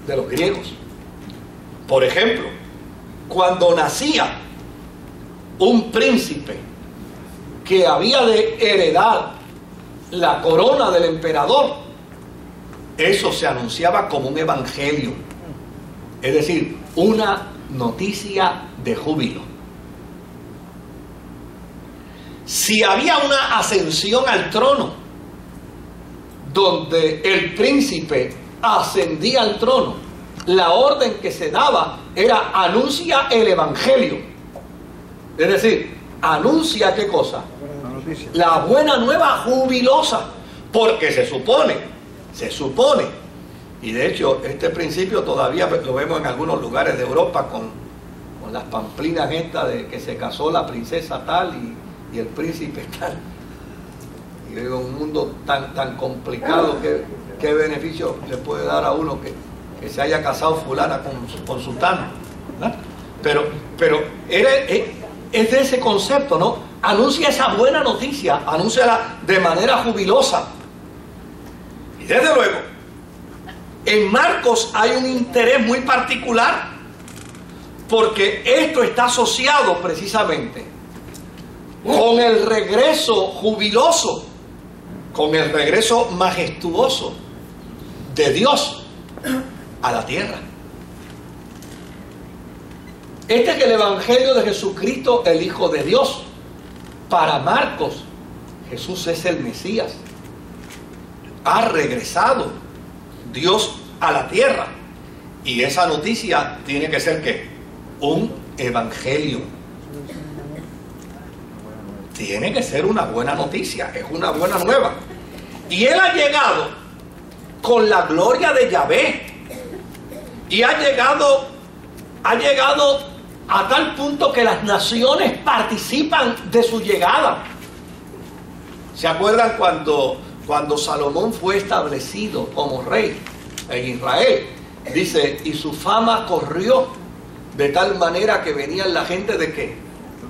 de los griegos. Por ejemplo, cuando nacía un príncipe que había de heredar la corona del emperador, eso se anunciaba como un evangelio, es decir, una noticia de júbilo. Si había una ascensión al trono, donde el príncipe ascendía al trono, la orden que se daba era: anuncia el evangelio. Es decir, anuncia ¿qué cosa? La buena nueva jubilosa. Porque se supone, y de hecho este principio todavía lo vemos en algunos lugares de Europa con las pamplinas estas de que se casó la princesa tal y el príncipe tal. Y en un mundo tan complicado, ¿qué beneficio le puede dar a uno que se haya casado fulana con sultano? ¿No? Pero es de ese concepto, ¿no? Anuncia esa buena noticia, anúnciala de manera jubilosa. Y desde luego, en Marcos hay un interés muy particular, porque esto está asociado precisamente con el regreso jubiloso, con el regreso majestuoso de Dios a la tierra. Este es el Evangelio de Jesucristo, el Hijo de Dios. Para Marcos, Jesús es el Mesías. Ha regresado Dios a la tierra. Y esa noticia tiene que ser ¿qué? Un evangelio. Tiene que ser una buena noticia, es una buena nueva. Y Él ha llegado con la gloria de Yahvé. Y ha llegado a tal punto que las naciones participan de su llegada. ¿Se acuerdan cuando Salomón fue establecido como rey en Israel? Dice, y su fama corrió de tal manera que venían la gente ¿de qué?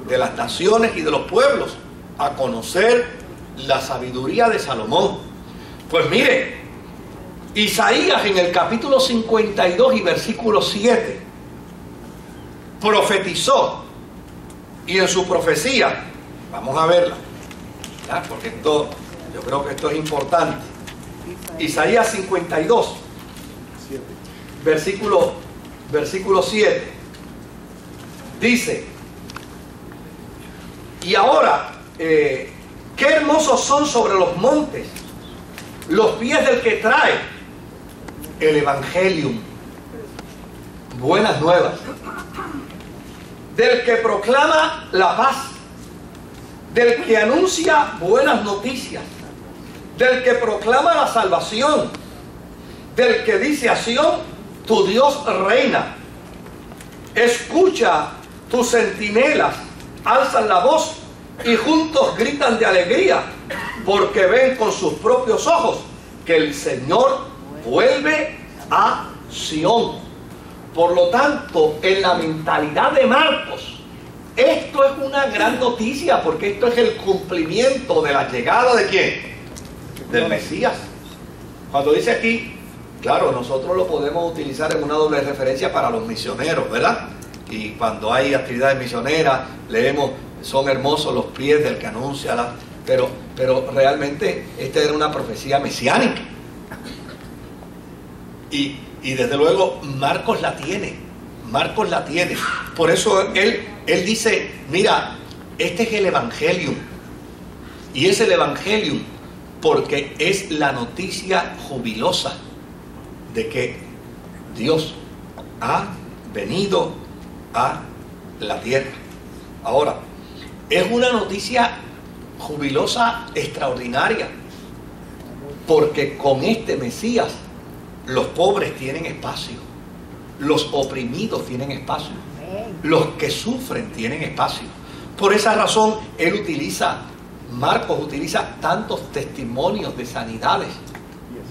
De las naciones y de los pueblos a conocer la sabiduría de Salomón. Pues mire, Isaías en el capítulo 52 y versículo 7 profetizó, y en su profecía, vamos a verla, ¿ya? Porque yo creo que esto es importante. Isaías 52 versículo 7 dice, y ahora qué hermosos son sobre los montes los pies del que trae el Evangelium, buenas nuevas, del que proclama la paz, del que anuncia buenas noticias, del que proclama la salvación, del que dice a Sión, tu Dios reina. Escucha, tus centinelas alzan la voz y juntos gritan de alegría, porque ven con sus propios ojos que el Señor vuelve a Sión. Por lo tanto, en la mentalidad de Marcos, esto es una gran noticia, porque esto es el cumplimiento de la llegada ¿de quién? Del Mesías. Cuando dice aquí, claro, nosotros lo podemos utilizar en una doble referencia para los misioneros, ¿verdad? Y cuando hay actividades misioneras, leemos, son hermosos los pies del que anuncia la... Pero realmente esta era una profecía mesiánica. Y desde luego Marcos la tiene. Marcos la tiene. Por eso él dice, mira, este es el Evangelium. Y es el Evangelium porque es la noticia jubilosa de que Dios ha venido a la tierra. Ahora, es una noticia jubilosa extraordinaria, porque con este Mesías los pobres tienen espacio, los oprimidos tienen espacio, los que sufren tienen espacio. Por esa razón Marcos utiliza tantos testimonios de sanidades,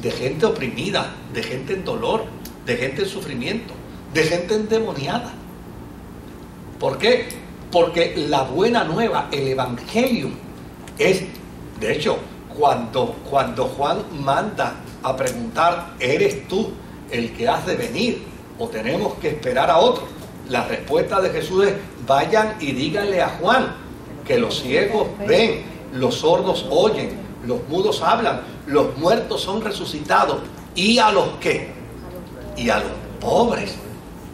de gente oprimida, de gente en dolor, de gente en sufrimiento, de gente endemoniada. ¿Por qué? Porque la buena nueva, el Evangelium, es, de hecho, cuando Juan manda a preguntar, ¿eres tú el que has de venir o tenemos que esperar a otro? La respuesta de Jesús es, vayan y díganle a Juan que los ciegos ven, los sordos oyen, los mudos hablan, los muertos son resucitados, y a los ¿qué? Y a los pobres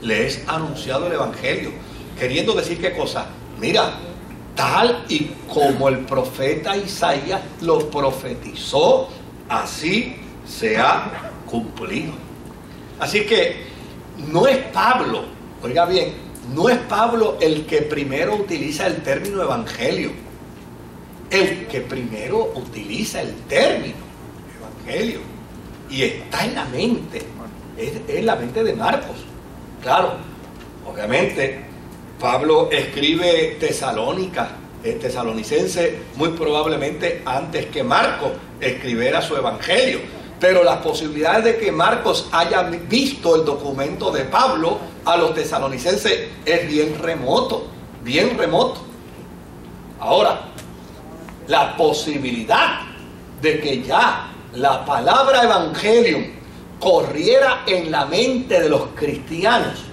les es anunciado el Evangelio. Queriendo decir qué cosa, mira, tal y como el profeta Isaías lo profetizó, así se ha cumplido. Así que no es Pablo, oiga bien, no es Pablo el que primero utiliza el término evangelio. El que primero utiliza el término evangelio y está en la mente, es la mente de Marcos. Claro, obviamente Pablo escribe Tesalonicense muy probablemente antes que Marcos escribiera su evangelio, pero las posibilidades de que Marcos haya visto el documento de Pablo a los tesalonicenses es bien remoto, bien remoto. Ahora, la posibilidad de que ya la palabra evangelium corriera en la mente de los cristianos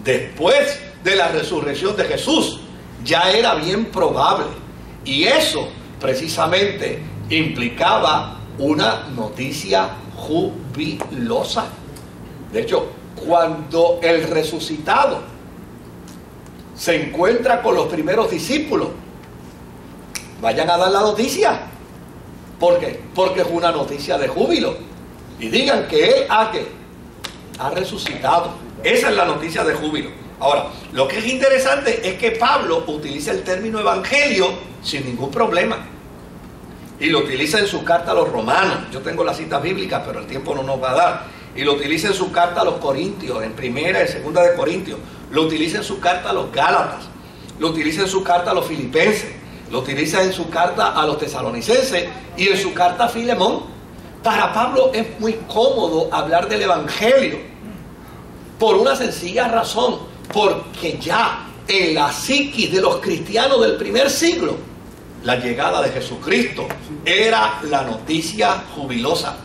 después de la resurrección de Jesús ya era bien probable, y eso precisamente implicaba una noticia jubilosa. De hecho, cuando el resucitado se encuentra con los primeros discípulos, vayan a dar la noticia. ¿Por qué? Porque es una noticia de júbilo. Y digan que Él ha resucitado. Esa es la noticia de júbilo. Ahora, lo que es interesante es que Pablo utiliza el término evangelio sin ningún problema. Y lo utiliza en su carta a los romanos. Yo tengo las citas bíblicas, pero el tiempo no nos va a dar. Y lo utiliza en su carta a los corintios, en primera y segunda de Corintios. Lo utiliza en su carta a los gálatas. Lo utiliza en su carta a los filipenses. Lo utiliza en su carta a los tesalonicenses y en su carta a Filemón. Para Pablo es muy cómodo hablar del evangelio por una sencilla razón, porque ya en la psiquis de los cristianos del primer siglo, la llegada de Jesucristo era la noticia jubilosa.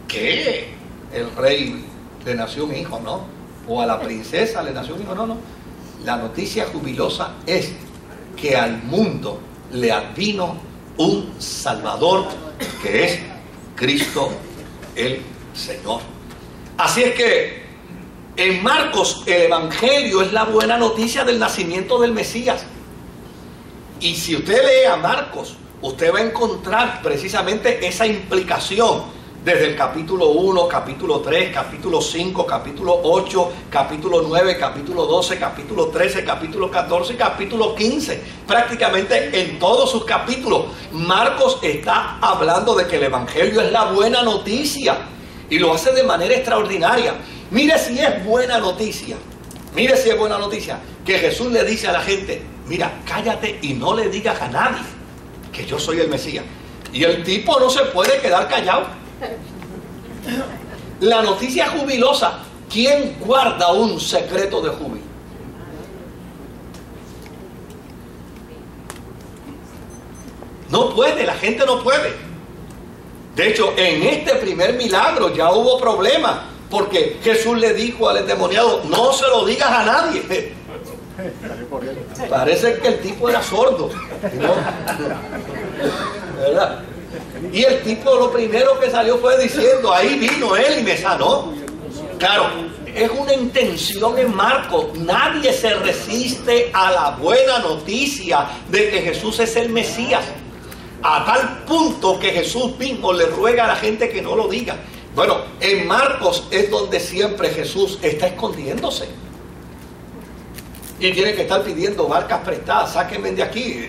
Que el rey le nació un hijo, ¿no? O a la princesa le nació un hijo, no. La noticia jubilosa es que al mundo le advino un Salvador, que es Cristo el Señor. Así es que en Marcos el Evangelio es la buena noticia del nacimiento del Mesías. Y si usted lee a Marcos, usted va a encontrar precisamente esa implicación desde el capítulo 1, capítulo 3, capítulo 5, capítulo 8, capítulo 9, capítulo 12, capítulo 13, capítulo 14 y capítulo 15. Prácticamente en todos sus capítulos Marcos está hablando de que el Evangelio es la buena noticia y lo hace de manera extraordinaria. Mire si es buena noticia, que Jesús le dice a la gente: mira, cállate y no le digas a nadie que yo soy el Mesías. Y el tipo no se puede quedar callado. La noticia jubilosa, ¿quién guarda un secreto de júbilo? No puede, la gente no puede. De hecho, en este primer milagro ya hubo problemas, porque Jesús le dijo al endemoniado: no se lo digas a nadie. Parece que el tipo era sordo, ¿no? ¿Verdad? Y el tipo lo primero que salió fue diciendo: ahí vino él y me sanó. Claro, es una intención en Marcos. Nadie se resiste a la buena noticia de que Jesús es el Mesías, a tal punto que Jesús mismo le ruega a la gente que no lo diga. Bueno, en Marcos es donde siempre Jesús está escondiéndose y tiene que estar pidiendo barcas prestadas: sáquenme de aquí.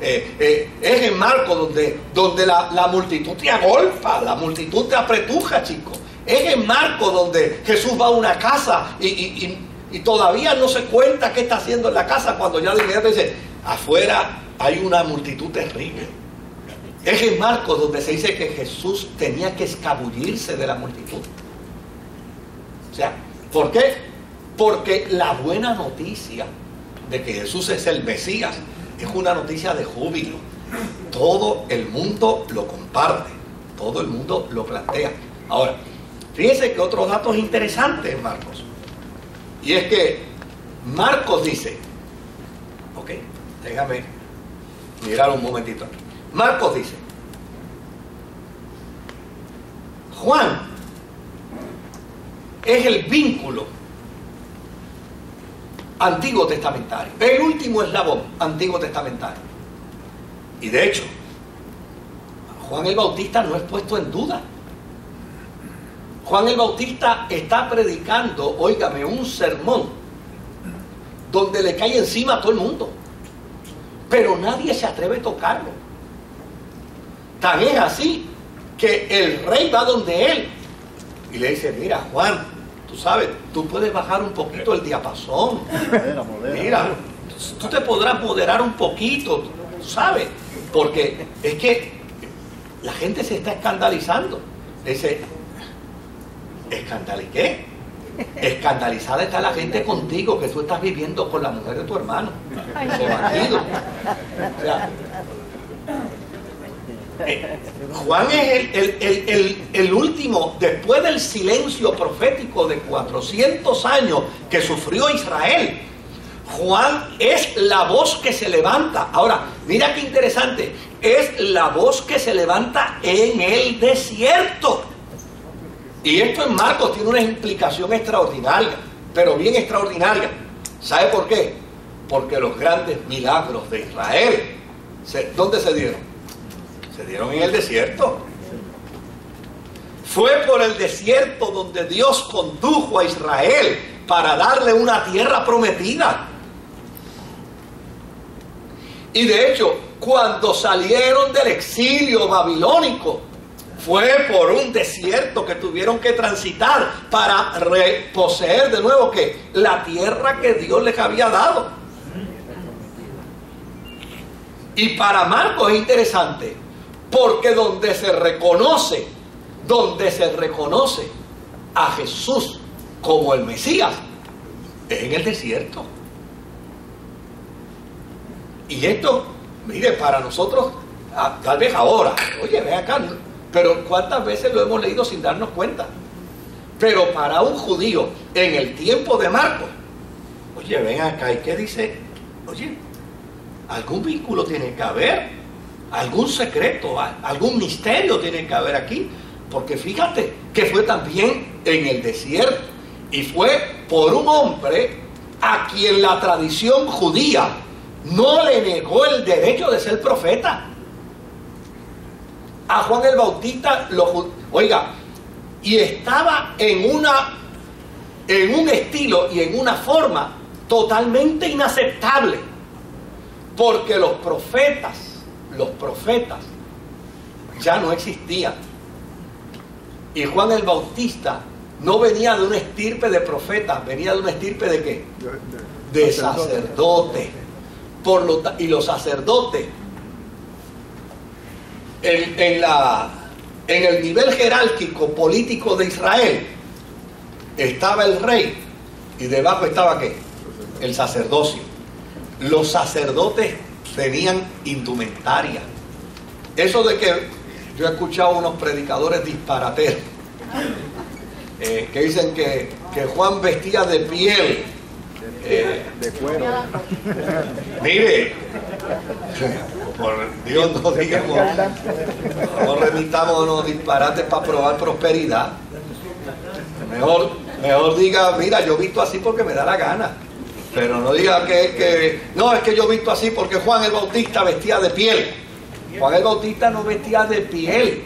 Es en Marcos donde la multitud te agolpa, la multitud te apretuja, chicos. Es en Marcos donde Jesús va a una casa y todavía no se cuenta qué está haciendo en la casa, cuando ya de inmediato dice: afuera hay una multitud terrible. Es en Marcos donde se dice que Jesús tenía que escabullirse de la multitud. O sea, ¿por qué? Porque la buena noticia de que Jesús es el Mesías es una noticia de júbilo. Todo el mundo lo comparte, todo el mundo lo plantea. Ahora, fíjense que otros datos interesantes en Marcos. Y es que Marcos dice, ok, déjame mirar un momentito aquí. Marcos dice: Juan es el vínculo antiguo testamentario, el último eslabón antiguo testamentario. Y de hecho, Juan el Bautista no es puesto en duda. Juan el Bautista está predicando, óigame, un sermón donde le cae encima a todo el mundo, pero nadie se atreve a tocarlo. Tan es así que el rey va donde él y le dice: mira, Juan, tú sabes, tú puedes bajar un poquito el diapasón. Mira, tú te podrás moderar un poquito, ¿sabes? Porque es que la gente se está escandalizando. Dice: ¿escandal y qué? Escandalizada está la gente contigo, que tú estás viviendo con la mujer de tu hermano. Ese bandido. O sea, Juan es el último, después del silencio profético de 400 años que sufrió Israel. Juan es la voz que se levanta. Ahora, mira qué interesante, es la voz que se levanta en el desierto. Y esto en Marcos tiene una implicación extraordinaria, pero bien extraordinaria. ¿Sabe por qué? Porque los grandes milagros de Israel, ¿dónde se dieron? Se dieron en el desierto. Fue por el desierto donde Dios condujo a Israel para darle una tierra prometida. Y de hecho, cuando salieron del exilio babilónico, fue por un desierto que tuvieron que transitar para poseer de nuevo ¿qué? La tierra que Dios les había dado. Y para Marcos es interesante, porque donde se reconoce a Jesús como el Mesías es en el desierto. Y esto, mire, para nosotros, tal vez ahora, oye, ven acá, pero ¿cuántas veces lo hemos leído sin darnos cuenta? Pero para un judío en el tiempo de Marcos, oye, ven acá, ¿y qué dice? Oye, algún vínculo tiene que haber, algún secreto, algún misterio tiene que haber aquí, porque fíjate que fue también en el desierto y fue por un hombre a quien la tradición judía no le negó el derecho de ser profeta. A Juan el Bautista oiga, y estaba en un estilo y en una forma totalmente inaceptable, porque los profetas ya no existían. Y Juan el Bautista no venía de una estirpe de profetas, venía de una estirpe de ¿qué? De sacerdotes. Y los sacerdotes en el nivel jerárquico político de Israel estaba el rey y debajo estaba ¿qué? El sacerdocio. Los sacerdotes tenían indumentaria. Eso de que yo he escuchado unos predicadores disparateros que dicen que Juan vestía de piel, de cuero. Mire, por Dios no digamos, no remitamos disparates para probar prosperidad. Mejor diga, mira, yo visto así porque me da la gana. Pero no diga no, es que yo visto así porque Juan el Bautista vestía de piel. Juan el Bautista no vestía de piel.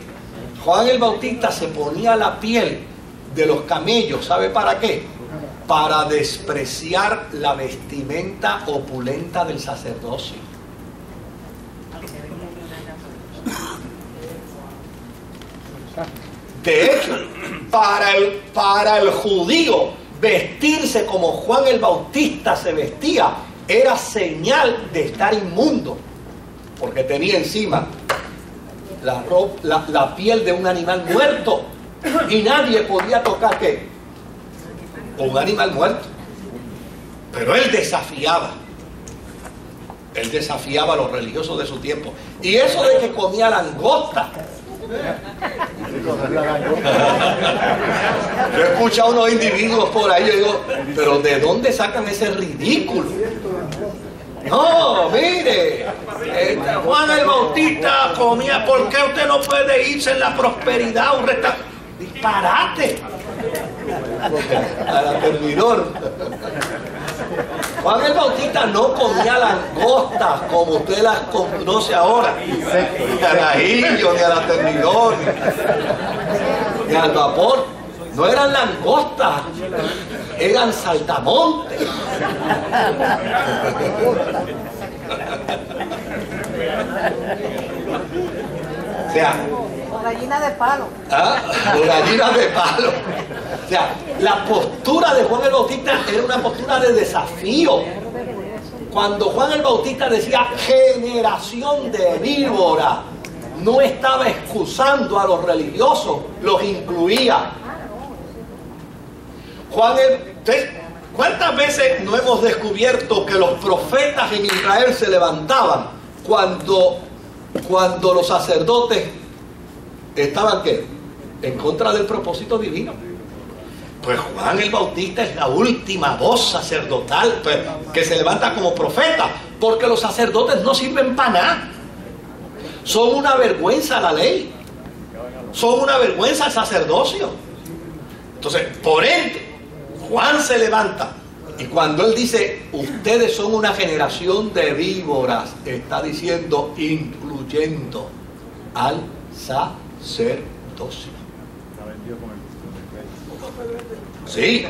Juan el Bautista se ponía la piel de los camellos, ¿sabe para qué? Para despreciar la vestimenta opulenta del sacerdocio. De hecho, para el judío, vestirse como Juan el Bautista se vestía era señal de estar inmundo, porque tenía encima la piel de un animal muerto y nadie podía tocar ¿qué? Un animal muerto. Pero él desafiaba a los religiosos de su tiempo. Y eso de que comía langosta, yo he escuchado a unos individuos por ahí, yo digo, pero ¿de dónde sacan ese ridículo? No, mire, Juan el Bautista comía, ¿por qué usted no puede irse en la prosperidad a un restaurante? ¡Disparate! A la terminor. Juan el Bautista no comía langostas como usted las conoce ahora, ni al ajillo, ni a la terminor, ni al vapor. No eran langostas, eran saltamontes. O sea, O gallina de palo. o gallina de palo. O sea, la postura de Juan el Bautista era una postura de desafío. Cuando Juan el Bautista decía generación de víbora, no estaba excusando a los religiosos, los incluía. ¿Cuántas veces no hemos descubierto que los profetas en Israel se levantaban cuando los sacerdotes estaban ¿qué? En contra del propósito divino? Pues Juan el Bautista es la última voz sacerdotal que se levanta como profeta, porque los sacerdotes no sirven para nada. Son una vergüenza a la ley, son una vergüenza al sacerdocio. Entonces, por ende, Juan se levanta Y cuando él dice, ustedes son una generación de víboras, está diciendo, incluyendo al sacerdocio. Sí.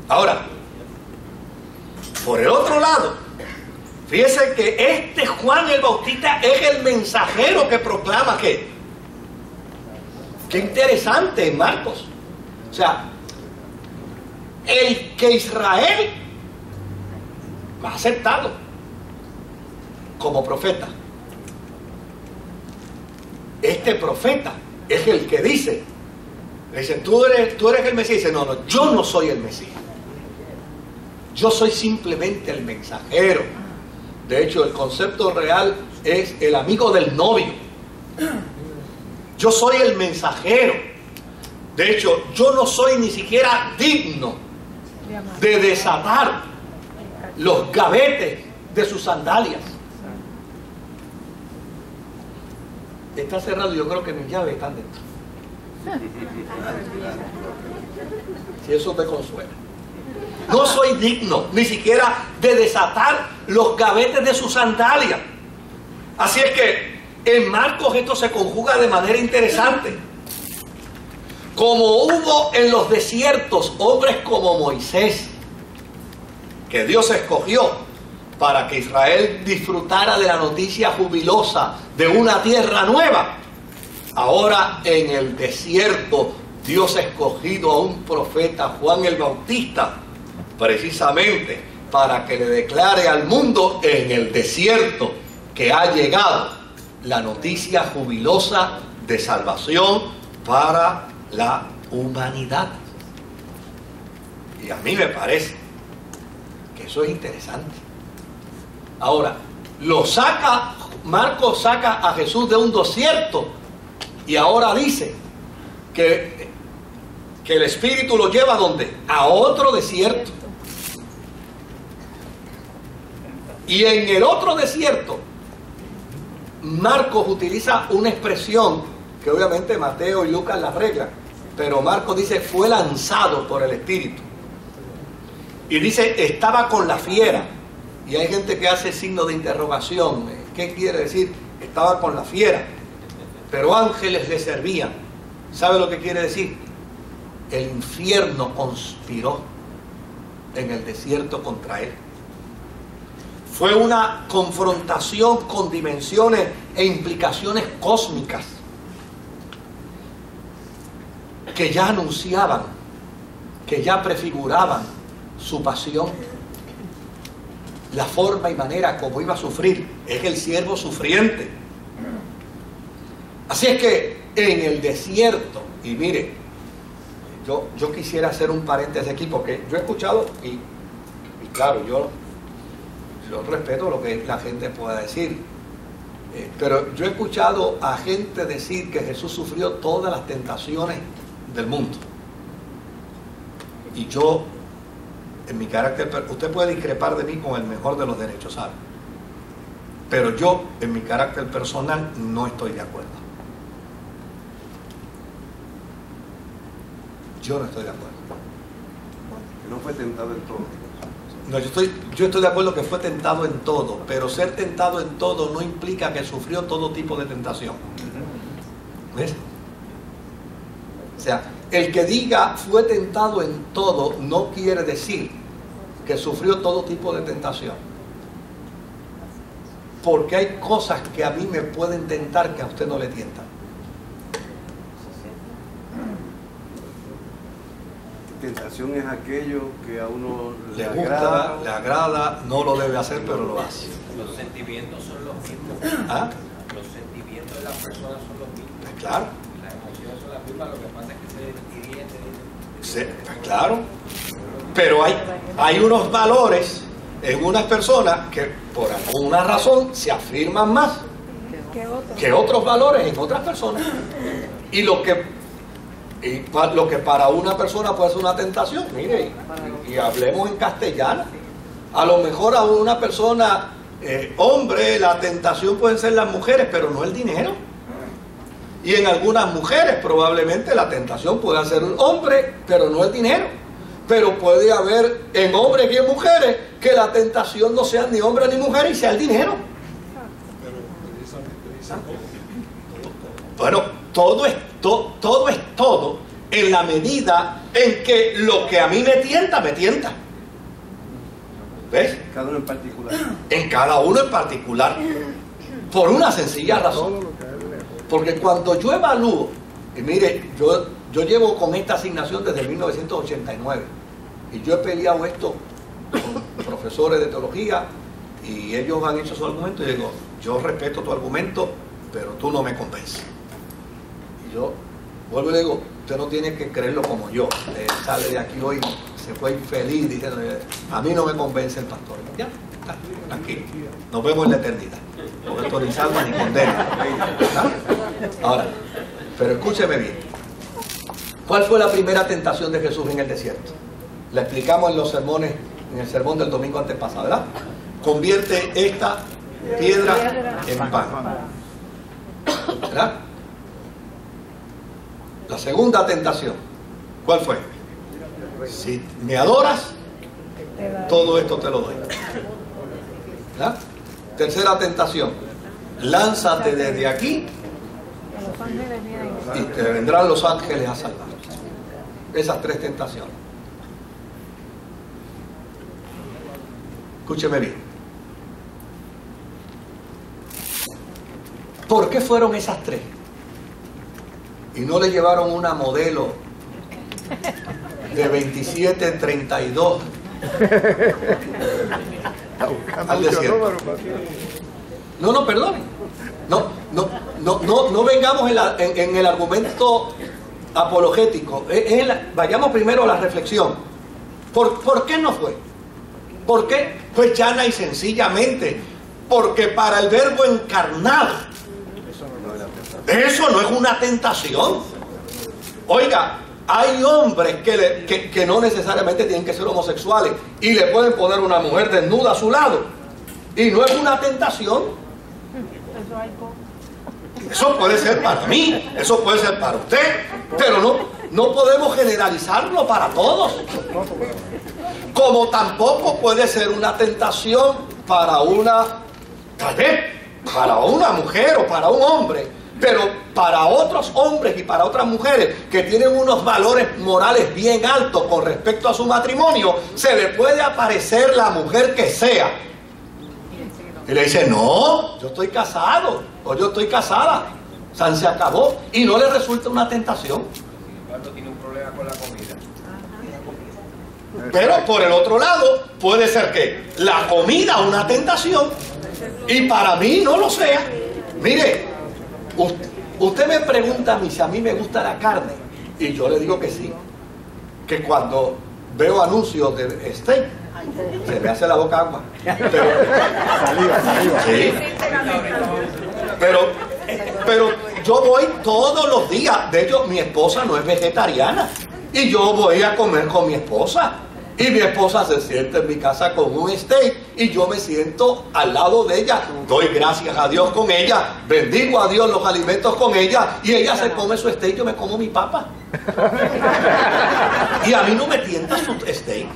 Ahora, por el otro lado, fíjense que este Juan el Bautista es el mensajero que proclama que. Qué interesante en Marcos. O sea, el que Israel ha aceptado como profeta. Este profeta es el que dice, le dicen, tú eres el Mesías. Dice, no, yo no soy el Mesías. Yo soy simplemente el mensajero. De hecho, el concepto real es el amigo del novio. Yo soy el mensajero. De hecho, yo no soy ni siquiera digno de desatar los gavetes de sus sandalias. Está cerrado, yo creo que mis llaves están dentro. Si eso te consuela. No soy digno ni siquiera de desatar los gavetes de sus sandalias. Así es que en Marcos esto se conjuga de manera interesante. Como hubo en los desiertos hombres como Moisés, que Dios escogió para que Israel disfrutara de la noticia jubilosa de una tierra nueva, ahora en el desierto Dios ha escogido a un profeta, Juan el Bautista, precisamente para que le declare al mundo en el desierto que ha llegado la noticia jubilosa de salvación para la humanidad. Y a mí me parece que eso es interesante. Ahora, Marcos saca a Jesús de un desierto y ahora dice que el Espíritu lo lleva ¿a dónde? A otro desierto. Y en el otro desierto, Marcos utiliza una expresión que obviamente Mateo y Lucas la arreglan, pero Marcos dice, fue lanzado por el Espíritu. Y dice, estaba con la fiera. Y hay gente que hace signo de interrogación. ¿Qué quiere decir? Estaba con la fiera. Pero ángeles le servían. ¿Sabe lo que quiere decir? El infierno conspiró en el desierto contra él. Fue una confrontación con dimensiones e implicaciones cósmicas que ya anunciaban, que ya prefiguraban su pasión, la forma y manera como iba a sufrir. Es el siervo sufriente. Así es que en el desierto, y mire, yo quisiera hacer un paréntesis aquí, porque yo he escuchado, y claro, yo respeto lo que la gente pueda decir, pero yo he escuchado a gente decir que Jesús sufrió todas las tentaciones del mundo. Y yo, en mi carácter, usted puede discrepar de mí con el mejor de los derechos, ¿sabe? Pero yo, en mi carácter personal, no estoy de acuerdo. Yo no estoy de acuerdo. No fue tentado en todo. No, yo estoy de acuerdo que fue tentado en todo, pero ser tentado en todo no implica que sufrió todo tipo de tentación. ¿Ves? O sea, el que diga fue tentado en todo no quiere decir que sufrió todo tipo de tentación. Porque hay cosas que a mí me pueden tentar que a usted no le tientan. Tentación es aquello que a uno le gusta, le agrada, no lo debe hacer, pero lo hace. Los sentimientos son los mismos. ¿Ah? Los sentimientos de las personas son los mismos. Claro. Las emociones son las mismas, lo que pasa es que se dirían. Sí, claro. Pero hay unos valores en unas personas que por alguna razón se afirman más que otros valores en otras personas. Y lo que para una persona puede ser una tentación, mire, y hablemos en castellano. A lo mejor a una persona, hombre, la tentación pueden ser las mujeres, pero no el dinero. Y en algunas mujeres probablemente la tentación pueda ser un hombre, pero no el dinero. Pero puede haber en hombres y en mujeres que la tentación no sea ni hombre ni mujer y sea el dinero. Bueno, todo es todo en la medida en que lo que a mí me tienta, me tienta. ¿Ves? Cada uno en particular. En cada uno en particular. Por una sencilla razón. Porque cuando yo evalúo, y mire, yo llevo con esta asignación desde 1989 y yo he peleado esto con profesores de teología y ellos han hecho su argumento y digo, yo respeto tu argumento, pero tú no me convences. Y yo vuelvo y le digo, usted no tiene que creerlo como yo. Sale de aquí hoy, se fue infeliz diciendo, a mí no me convence el pastor. Ya, está, tranquilo, nos vemos en la eternidad, porque esto ni salva ni condena. ¿Está? Ahora, pero escúcheme bien, ¿cuál fue la primera tentación de Jesús en el desierto? La explicamos en los sermones, en el sermón del domingo antepasado, ¿verdad? Convierte esta piedra en pan, ¿verdad? La segunda tentación, ¿cuál fue? Si me adoras, todo esto te lo doy. ¿Verdad? Tercera tentación, lánzate desde aquí y te vendrán los ángeles a salvar. Esas tres tentaciones. Escúcheme bien. ¿Por qué fueron esas tres? Y no le llevaron una modelo de 27, 32 al desierto. No, perdone. No vengamos en el argumento apologético. Vayamos primero a la reflexión. ¿Por qué no fue? ¿Por qué? Pues llana y sencillamente porque para el Verbo encarnado eso no es una tentación. Oiga, hay hombres que no necesariamente tienen que ser homosexuales y le pueden poner una mujer desnuda a su lado y no es una tentación. Eso puede ser para mí, eso puede ser para usted, pero no podemos generalizarlo para todos. Como tampoco puede ser una tentación para tal vez para una mujer o para un hombre, pero para otros hombres y para otras mujeres que tienen unos valores morales bien altos con respecto a su matrimonio, se le puede aparecer la mujer que sea y le dice, no, yo estoy casado o yo estoy casada, se acabó, y no le resulta una tentación. Cuando tiene un problema con la comida. Pero por el otro lado puede ser que la comida una tentación y para mí no lo sea. Mire, usted me pregunta a mí si a mí me gusta la carne y yo le digo que sí, que cuando veo anuncios de steak se me hace la boca agua, sí, pero yo voy todos los días. De hecho, mi esposa no es vegetariana y yo voy a comer con mi esposa y mi esposa se sienta en mi casa con un steak y yo me siento al lado de ella, doy gracias a Dios con ella, bendigo a Dios los alimentos con ella y ella se come su steak, yo me como mi papa y a mí no me tienta su steak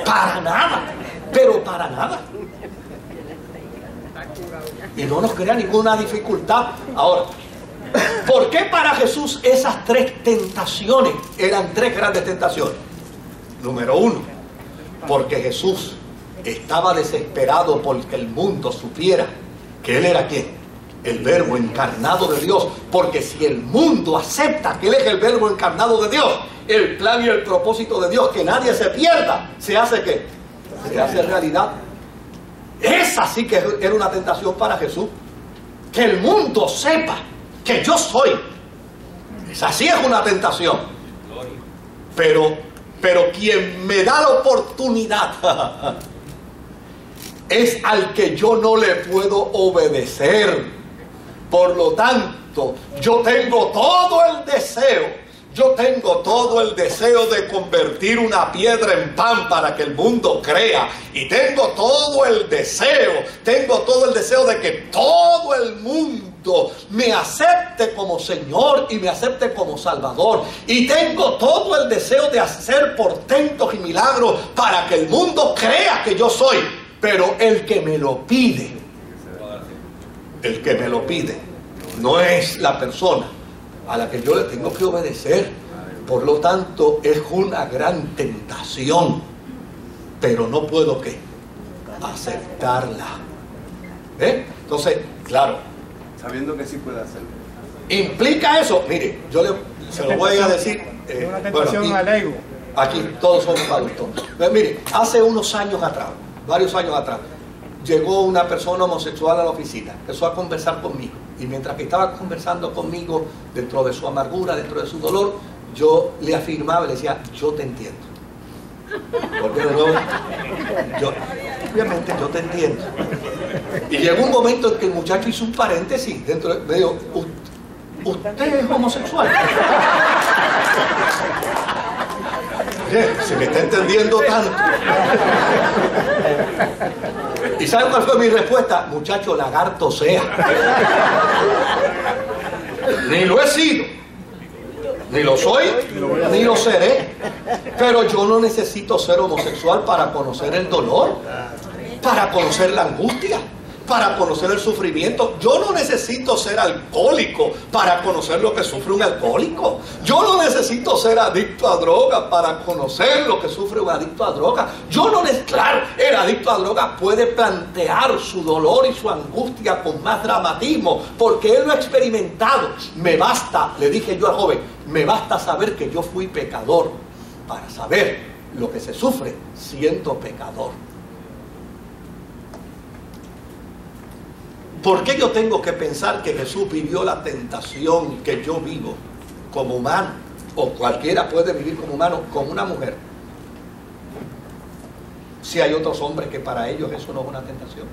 para nada, pero para nada, y no nos crea ninguna dificultad. Ahora, ¿por qué para Jesús esas tres tentaciones eran tres grandes tentaciones? Número uno, porque Jesús estaba desesperado porque el mundo supiera que Él era ¿quién? El Verbo encarnado de Dios. Porque si el mundo acepta que Él es el Verbo encarnado de Dios, el plan y el propósito de Dios, que nadie se pierda, ¿se hace qué? Se hace realidad. Esa sí que era una tentación para Jesús. Que el mundo sepa que yo soy. Esa sí es una tentación. Pero quien me da la oportunidad es al que yo no le puedo obedecer. Por lo tanto, yo tengo todo el deseo de convertir una piedra en pan para que el mundo crea. Y tengo todo el deseo tengo todo el deseo de que todo el mundo me acepte como Señor y me acepte como Salvador. Y tengo todo el deseo de hacer portentos y milagros para que el mundo crea que yo soy. Pero el que me lo pide, no es la persona a la que yo le tengo que obedecer. Por lo tanto, es una gran tentación, pero no puedo ¿qué? Aceptarla. Entonces, claro, sabiendo que sí puede hacerlo. Implica eso. Mire, se lo voy a decir. Una tentación al ego. Aquí todos somos adultos. Mire, hace unos años atrás, varios años atrás, llegó una persona homosexual a la oficina, empezó a conversar conmigo, y mientras que estaba conversando conmigo, dentro de su amargura, dentro de su dolor, yo le afirmaba y le decía, yo te entiendo. Porque de nuevo, obviamente yo te entiendo. Y llegó un momento en que el muchacho hizo un paréntesis, me dijo, ¿usted es homosexual? Se me está entendiendo tanto. ¿Y sabe cuál fue mi respuesta? Muchacho, lagarto sea. Ni lo he sido, ni lo soy, ni lo seré. Pero yo no necesito ser homosexual para conocer el dolor, para conocer la angustia, para conocer el sufrimiento. Yo no necesito ser alcohólico para conocer lo que sufre un alcohólico. Yo no necesito ser adicto a droga para conocer lo que sufre un adicto a droga. Claro, el adicto a droga puede plantear su dolor y su angustia con más dramatismo, porque él lo ha experimentado. Me basta, le dije yo al joven, me basta saber que yo fui pecador para saber lo que se sufre siendo pecador. ¿Por qué yo tengo que pensar que Jesús vivió la tentación que yo vivo como humano? O cualquiera puede vivir como humano con una mujer. Si hay otros hombres que para ellos eso no es una tentación.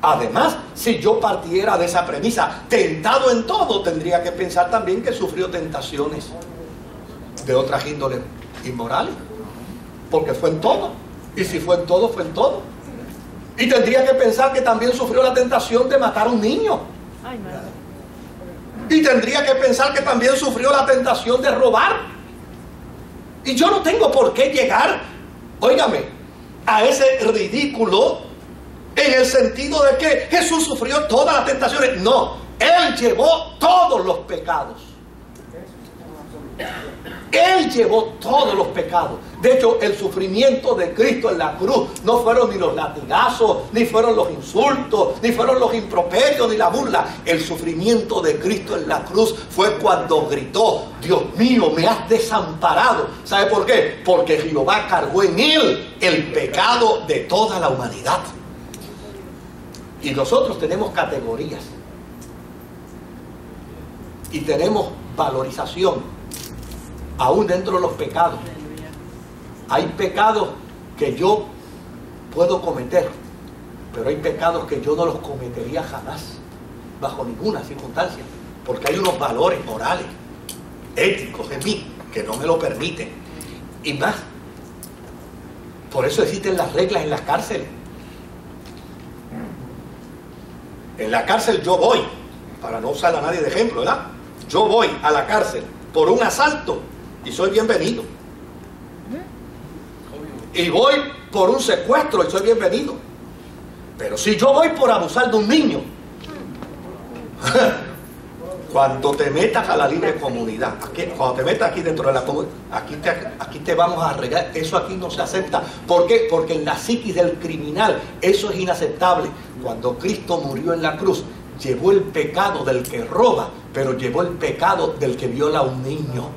Además, si yo partiera de esa premisa, tentado en todo, tendría que pensar también que sufrió tentaciones de otras índoles inmorales. Porque fue en todo. Y si fue en todo, fue en todo. Y tendría que pensar que también sufrió la tentación de matar a un niño. Y tendría que pensar que también sufrió la tentación de robar. Y yo no tengo por qué llegar, óigame, a ese ridículo en el sentido de que Jesús sufrió todas las tentaciones. No, Él llevó todos los pecados. Él llevó todos los pecados. De hecho, el sufrimiento de Cristo en la cruz no fueron ni los latigazos, ni fueron los insultos, ni fueron los improperios, ni la burla. El sufrimiento de Cristo en la cruz fue cuando gritó, Dios mío, me has desamparado. ¿Sabe por qué? Porque Jehová cargó en Él el pecado de toda la humanidad. Y nosotros tenemos categorías. Y tenemos valorización. Aún dentro de los pecados, hay pecados que yo puedo cometer, pero hay pecados que yo no los cometería jamás, bajo ninguna circunstancia, porque hay unos valores morales, éticos en mí, que no me lo permiten. Y más, por eso existen las reglas en las cárceles. En la cárcel yo voy, para no usar a nadie de ejemplo, ¿verdad? Yo voy a la cárcel por un asalto y soy bienvenido. Y voy por un secuestro y soy bienvenido. Pero si yo voy por abusar de un niño, cuando te metas a la libre comunidad, cuando te metas aquí dentro de la comunidad, aquí te vamos a arreglar. Eso aquí no se acepta. ¿Por qué? Porque en la psiquis del criminal eso es inaceptable. Cuando Cristo murió en la cruz, llevó el pecado del que roba, pero llevó el pecado del que viola a un niño.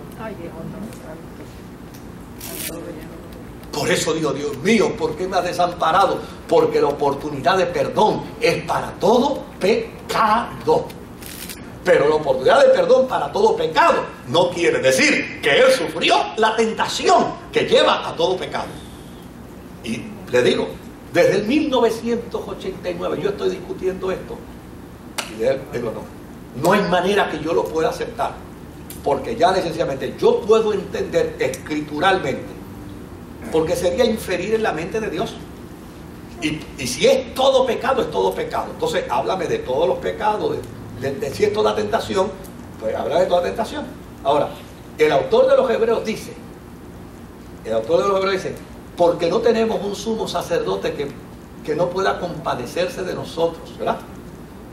Por eso digo, Dios mío, ¿por qué me has desamparado? Porque la oportunidad de perdón es para todo pecado. Pero la oportunidad de perdón para todo pecado no quiere decir que Él sufrió la tentación que lleva a todo pecado. Y le digo, desde el 1989 yo estoy discutiendo esto. Y le digo, no hay manera que yo lo pueda aceptar. Porque ya sencillamente yo puedo entender escrituralmente, porque sería inferir en la mente de Dios. Y si es todo pecado, es todo pecado. Entonces, háblame de todos los pecados, de si es toda tentación, pues habla de toda tentación. Ahora, el autor de los Hebreos dice, porque no tenemos un sumo sacerdote que no pueda compadecerse de nosotros, ¿verdad?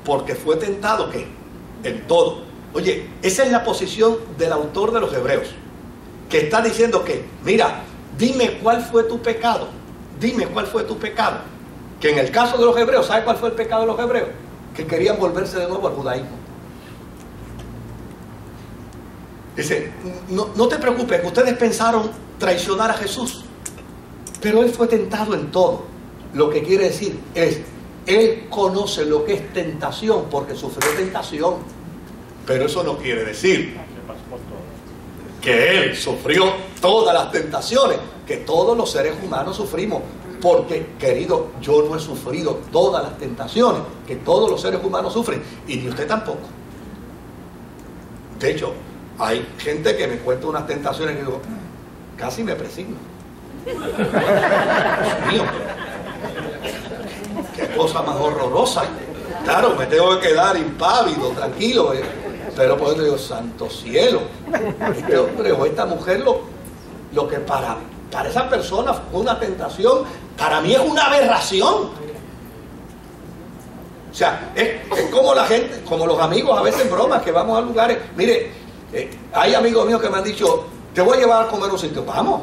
Porque fue tentado, ¿qué? En todo. Oye, esa es la posición del autor de los Hebreos, que está diciendo que, mira, dime cuál fue tu pecado, dime cuál fue tu pecado. Que en el caso de los hebreos, ¿sabe cuál fue el pecado de los hebreos? Que querían volverse de nuevo al judaísmo. Dice, no te preocupes, que ustedes pensaron traicionar a Jesús, pero Él fue tentado en todo. Lo que quiere decir es, Él conoce lo que es tentación porque sufrió tentación. Pero eso no quiere decir que Él sufrió todas las tentaciones que todos los seres humanos sufrimos. Porque, querido, yo no he sufrido todas las tentaciones que todos los seres humanos sufren, y ni usted tampoco. De hecho, hay gente que me cuenta unas tentaciones que digo, casi me presigno. Dios mío, qué cosa más horrorosa. Claro, me tengo que quedar impávido, tranquilo, pero por eso digo, santo cielo, este hombre o esta mujer lo que para esa persona fue una tentación, para mí es una aberración. O sea, es como la gente, como los amigos a veces en bromas que vamos a lugares. Mire, hay amigos míos que me han dicho, te voy a llevar a comer a un sitio. Vamos.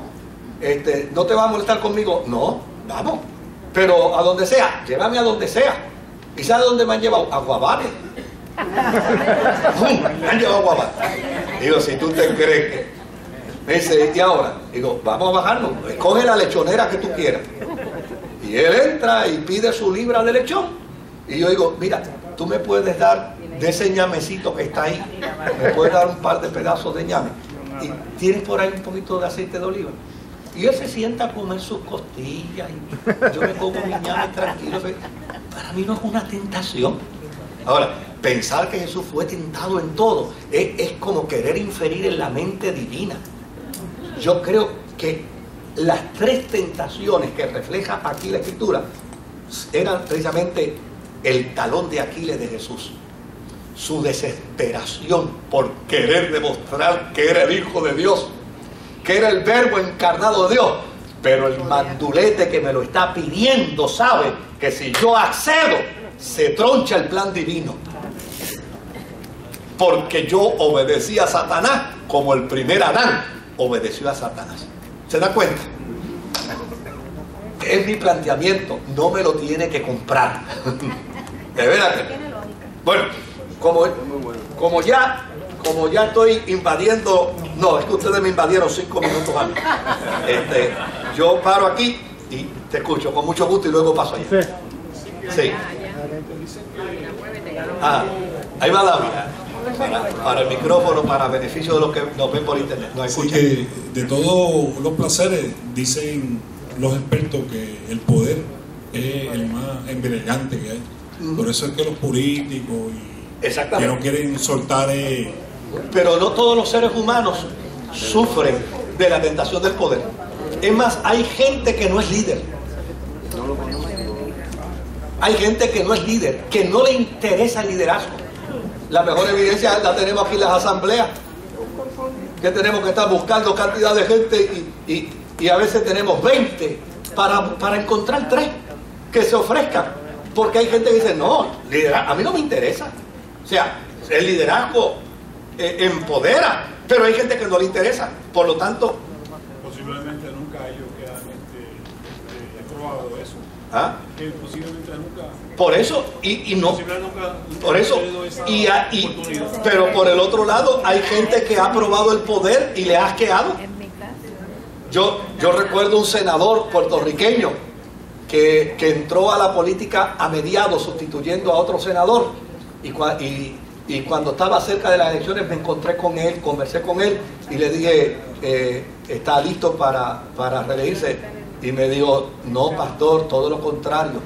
¿No te vas a molestar conmigo? No, vamos. Pero a donde sea, llévame a donde sea. ¿Y sabe dónde me han llevado? A Guabate. Me han llevado a Guabate. Digo, si tú te crees que... Me dice, ¿y ahora? Digo, vamos a bajarnos, escoge la lechonera que tú quieras. Y él entra y pide su libra de lechón. Y yo digo, mira, tú me puedes dar de ese ñamecito que está ahí, me puedes dar un par de pedazos de ñame. Y tienes por ahí un poquito de aceite de oliva. Y él se sienta a comer sus costillas y yo me como mi ñame tranquilo. Para mí no es una tentación. Ahora, pensar que Jesús fue tentado en todo es como querer inferir en la mente divina. Yo creo que las tres tentaciones que refleja aquí la Escritura eran precisamente el talón de Aquiles de Jesús. Su desesperación por querer demostrar que era el Hijo de Dios, que era el Verbo encarnado de Dios. Pero el mandulete que me lo está pidiendo sabe que si yo accedo, se troncha el plan divino. Porque yo obedecí a Satanás como el primer Adán obedeció a Satanás. ¿Se da cuenta? Es mi planteamiento, no me lo tiene que comprar. De verdad que... Bueno, como ya estoy invadiendo... No, es que ustedes me invadieron 5 minutos a mí. Yo paro aquí y te escucho con mucho gusto y luego paso allá. Sí. Ahí va la vida. Para el micrófono, para beneficio de los que nos ven por internet. Así que de todos los placeres, dicen los expertos que el poder es el más embriagante que hay. Por eso es que los políticos que no quieren soltar... Pero no todos los seres humanos sufren de la tentación del poder. Es más, hay gente que no es líder. Hay gente que no es líder, que no le interesa el liderazgo. La mejor evidencia la tenemos aquí en las asambleas, que tenemos que estar buscando cantidad de gente y a veces tenemos 20 para encontrar 3 que se ofrezcan. Porque hay gente que dice, no, a mí no me interesa. O sea, el liderazgo empodera, pero hay gente que no le interesa. Por lo tanto... Posiblemente nunca ellos quedan he probado eso. Que posiblemente nunca... Por eso, y no... Por eso, pero por el otro lado, hay gente que ha probado el poder y le ha asqueado. Yo recuerdo un senador puertorriqueño que entró a la política a mediados sustituyendo a otro senador y cuando estaba cerca de las elecciones me encontré con él, conversé con él y le dije, ¿está listo para reelegirse? Y me dijo, no, pastor, todo lo contrario,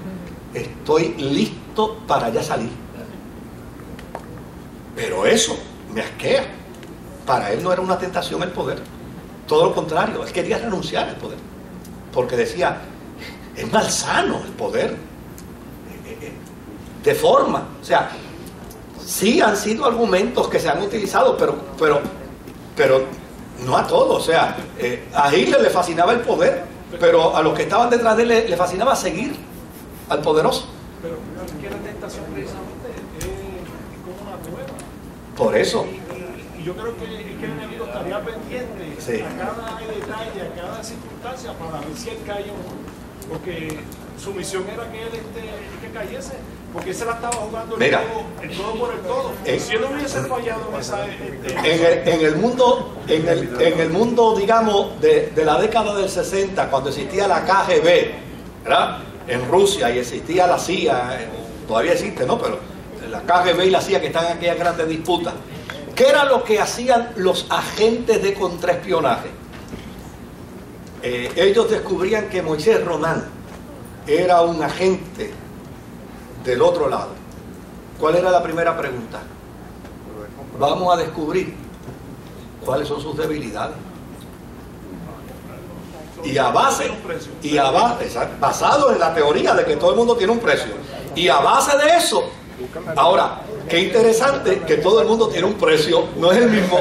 estoy listo para ya salir. Pero eso me asquea. Para él no era una tentación el poder, todo lo contrario, él quería renunciar al poder, porque decía, es malsano el poder. Deforma. O sea, sí han sido argumentos que se han utilizado, pero no a todos. O sea, a Hitler le fascinaba el poder, pero a los que estaban detrás de él le fascinaba seguir al poderoso. Pero es que la tentación precisamente es como una prueba. Por eso. Y yo creo que el enemigo estaría pendiente sí. a cada detalle, a cada circunstancia para ver si él cae o no. Porque su misión era que él que cayese, porque él se la estaba jugando el todo por el todo. Si él no hubiese fallado en esa... En el mundo, digamos, de la década del 60, cuando existía la KGB, ¿verdad?, en Rusia, y existía la CIA, todavía existe, ¿no?, pero la KGB y la CIA, que están en aquellas grandes disputas, ¿qué era lo que hacían los agentes de contraespionaje? Ellos descubrían que Moisés Román era un agente del otro lado. ¿Cuál era la primera pregunta? Vamos a descubrir cuáles son sus debilidades. Basado en la teoría de que todo el mundo tiene un precio. Y a base de eso, ahora, qué interesante que todo el mundo tiene un precio, no es el mismo.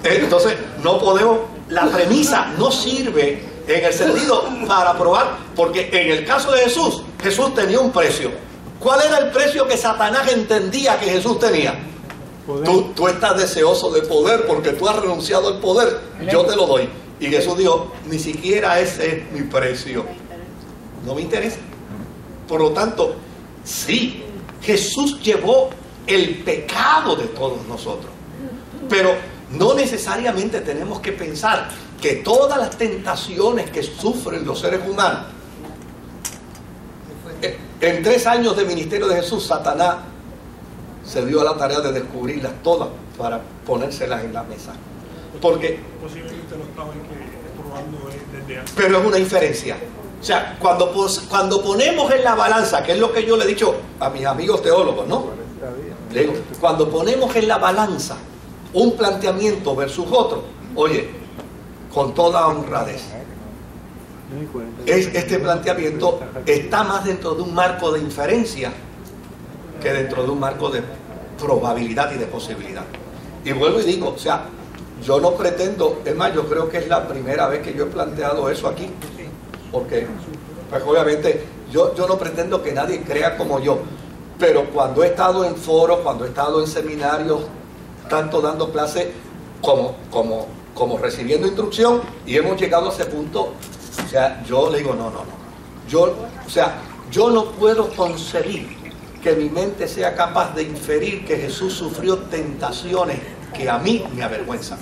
Entonces, no podemos, la premisa no sirve en el sentido para probar, porque en el caso de Jesús, Jesús tenía un precio. ¿Cuál era el precio que Satanás entendía que Jesús tenía? Tú estás deseoso de poder porque tú has renunciado al poder, yo te lo doy. Y Jesús dijo, ni siquiera ese es mi precio, no me interesa. Por lo tanto, sí, Jesús llevó el pecado de todos nosotros, pero no necesariamente tenemos que pensar que todas las tentaciones que sufren los seres humanos, en 3 años de ministerio de Jesús, Satanás se dio a la tarea de descubrirlas todas para ponérselas en la mesa. Porque posiblemente lo estaban probando desde antes. Pero es una inferencia. O sea, cuando ponemos en la balanza, que es lo que yo le he dicho a mis amigos teólogos, ¿no? Le digo, cuando ponemos en la balanza un planteamiento versus otro, oye, con toda honradez, este planteamiento está más dentro de un marco de inferencia que dentro de un marco de probabilidad y de posibilidad. Y vuelvo y digo, o sea, yo no pretendo, es más, yo creo que es la primera vez que yo he planteado eso aquí, porque pues obviamente yo no pretendo que nadie crea como yo, pero cuando he estado en foros, cuando he estado en seminarios, tanto dando clases como recibiendo instrucción, y hemos llegado a ese punto, o sea, yo le digo, no, yo no puedo concebir que mi mente sea capaz de inferir que Jesús sufrió tentaciones que a mí me avergüenzan.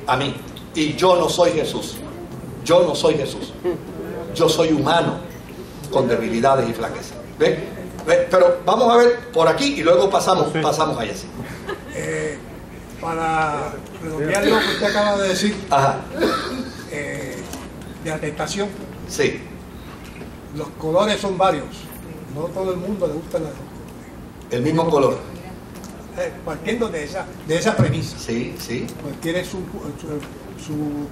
A mí. Y yo no soy Jesús. Yo no soy Jesús. Yo soy humano con debilidades y flaquezas. ¿Ves? Pero vamos a ver por aquí y luego pasamos allá. Sí. Para redondear lo que usted acaba de decir, de la tentación. Sí. Los colores son varios. No todo el mundo le gusta el mismo color. Partiendo de esa premisa. Sí, sí. Pues tiene su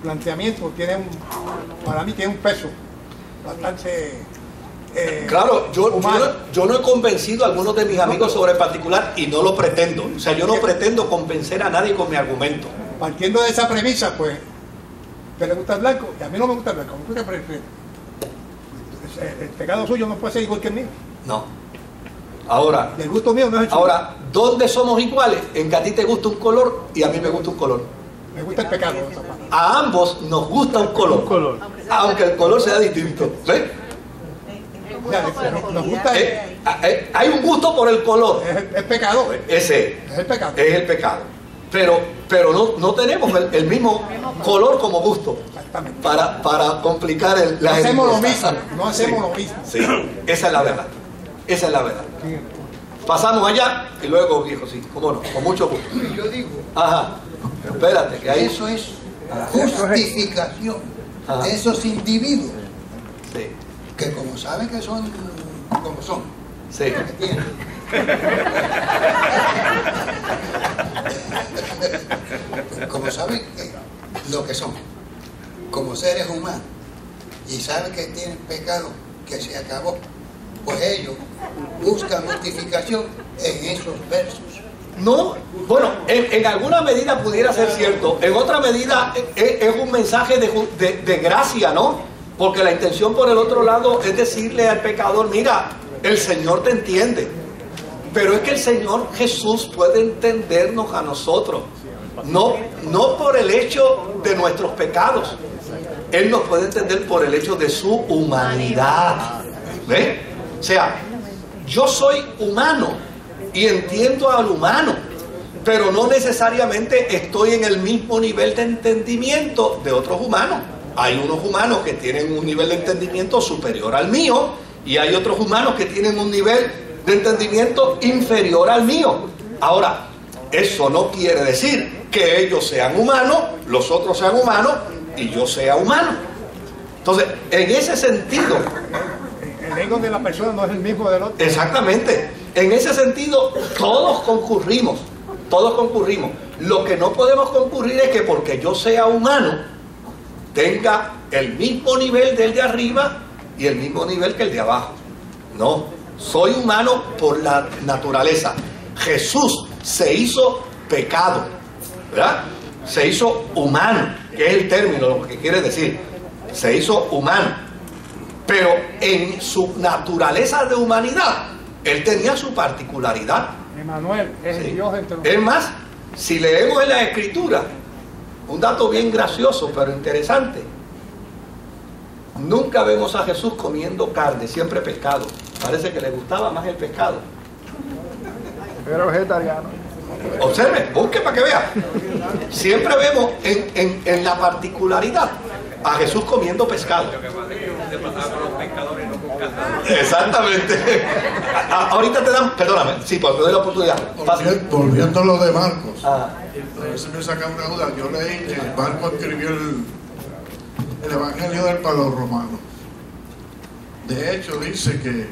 planteamiento, para mí tiene un peso bastante claro, yo no he convencido a algunos de mis amigos sobre el particular y no lo pretendo. O sea, yo no pretendo convencer a nadie con mi argumento. Partiendo de esa premisa, pues, ¿te le gusta el blanco? Y a mí no me gusta el blanco. El pecado suyo no puede ser igual que el mío. No. Ahora, el gusto mío no es el suyo. Ahora, ¿dónde somos iguales? En que a ti te gusta un color y a mí me gusta un color. Me gusta el pecado. A ambos nos gusta un color. Aunque el color sea distinto. ¿Ves? Nos gusta hay un gusto por el color. Es pecado. Ese es el pecado. Es el pecado. Pero no tenemos el mismo color como gusto. Exactamente. Para complicar la No hacemos lo mismo. Sí, esa es la verdad. Esa es la verdad. Pasamos allá y luego, viejo, sí, cómo no, con mucho gusto. Yo digo, espérate, que ahí... Eso es justificación de esos individuos que como saben que son como son, sí. Como saben lo que son, como seres humanos, y saben que tienen pecado, que se acabó, pues ellos buscan justificación en esos versos. No, bueno, en alguna medida pudiera ser cierto, en otra medida es un mensaje de gracia, ¿no? Porque la intención por el otro lado es decirle al pecador, mira, el Señor te entiende, pero es que el Señor Jesús puede entendernos a nosotros, no por el hecho de nuestros pecados, Él nos puede entender por el hecho de su humanidad, ¿ve? O sea, yo soy humano y entiendo al humano, pero no necesariamente estoy en el mismo nivel de entendimiento de otros humanos. Hay unos humanos que tienen un nivel de entendimiento superior al mío y hay otros humanos que tienen un nivel de entendimiento inferior al mío. Ahora, eso no quiere decir que ellos sean humanos, los otros sean humanos y yo sea humano. Entonces, en ese sentido, el ego de la persona no es el mismo del otro. Exactamente. En ese sentido, todos concurrimos. Lo que no podemos concurrir es que porque yo sea humano, tenga el mismo nivel del de arriba y el mismo nivel que el de abajo. No, soy humano por la naturaleza. Jesús se hizo pecado, ¿verdad? Se hizo humano, que es el término, lo que quiere decir. Se hizo humano. Pero en su naturaleza de humanidad, Él tenía su particularidad. Emmanuel es el Dios entre nosotros. Es más, si leemos en la Escritura, un dato bien gracioso, pero interesante. Nunca vemos a Jesús comiendo carne, siempre pescado. Parece que le gustaba más el pescado. Era vegetariano. Observe, busque para que vea. Siempre vemos en la particularidad a Jesús comiendo pescado. Exactamente. Ahorita te dan, perdóname, sí, porque te doy la oportunidad. Volviendo a lo de Marcos, a ver si me saca una duda. Yo leí que Marcos escribió el Evangelio del para los romanos. De hecho, dice que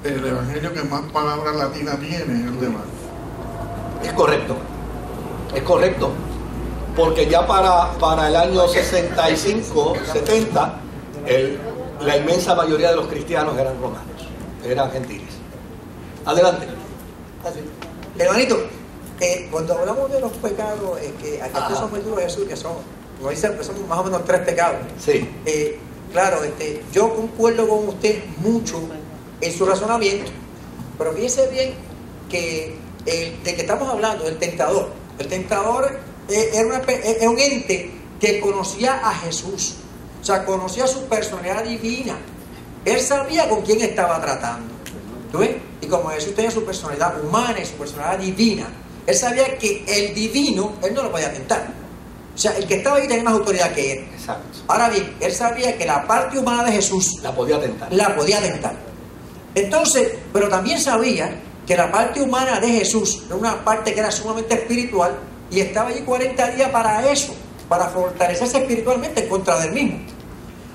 el Evangelio que más palabras latinas tiene es el de Marcos. Es correcto. Porque ya para el año 65, 70, la inmensa mayoría de los cristianos eran romanos, eran gentiles. Adelante. Hermanito, cuando hablamos de los pecados, que aquí son metidos Jesús, que son, como dice, son más o menos 3 pecados. Sí. Claro, yo concuerdo con usted mucho en su razonamiento, pero fíjese bien que de que estamos hablando, el tentador. El tentador es un ente que conocía a Jesús, o sea, conocía su personalidad divina. Él sabía con quién estaba tratando. ¿Tú ves? Y como Jesús tenía su personalidad humana y su personalidad divina, él sabía que el divino, él no lo podía tentar. O sea, el que estaba ahí tenía más autoridad que él. Exacto. Ahora bien, él sabía que la parte humana de Jesús la podía tentar. Entonces, pero también sabía que la parte humana de Jesús era una parte que era sumamente espiritual y estaba allí 40 días para eso, para fortalecerse espiritualmente en contra del mismo.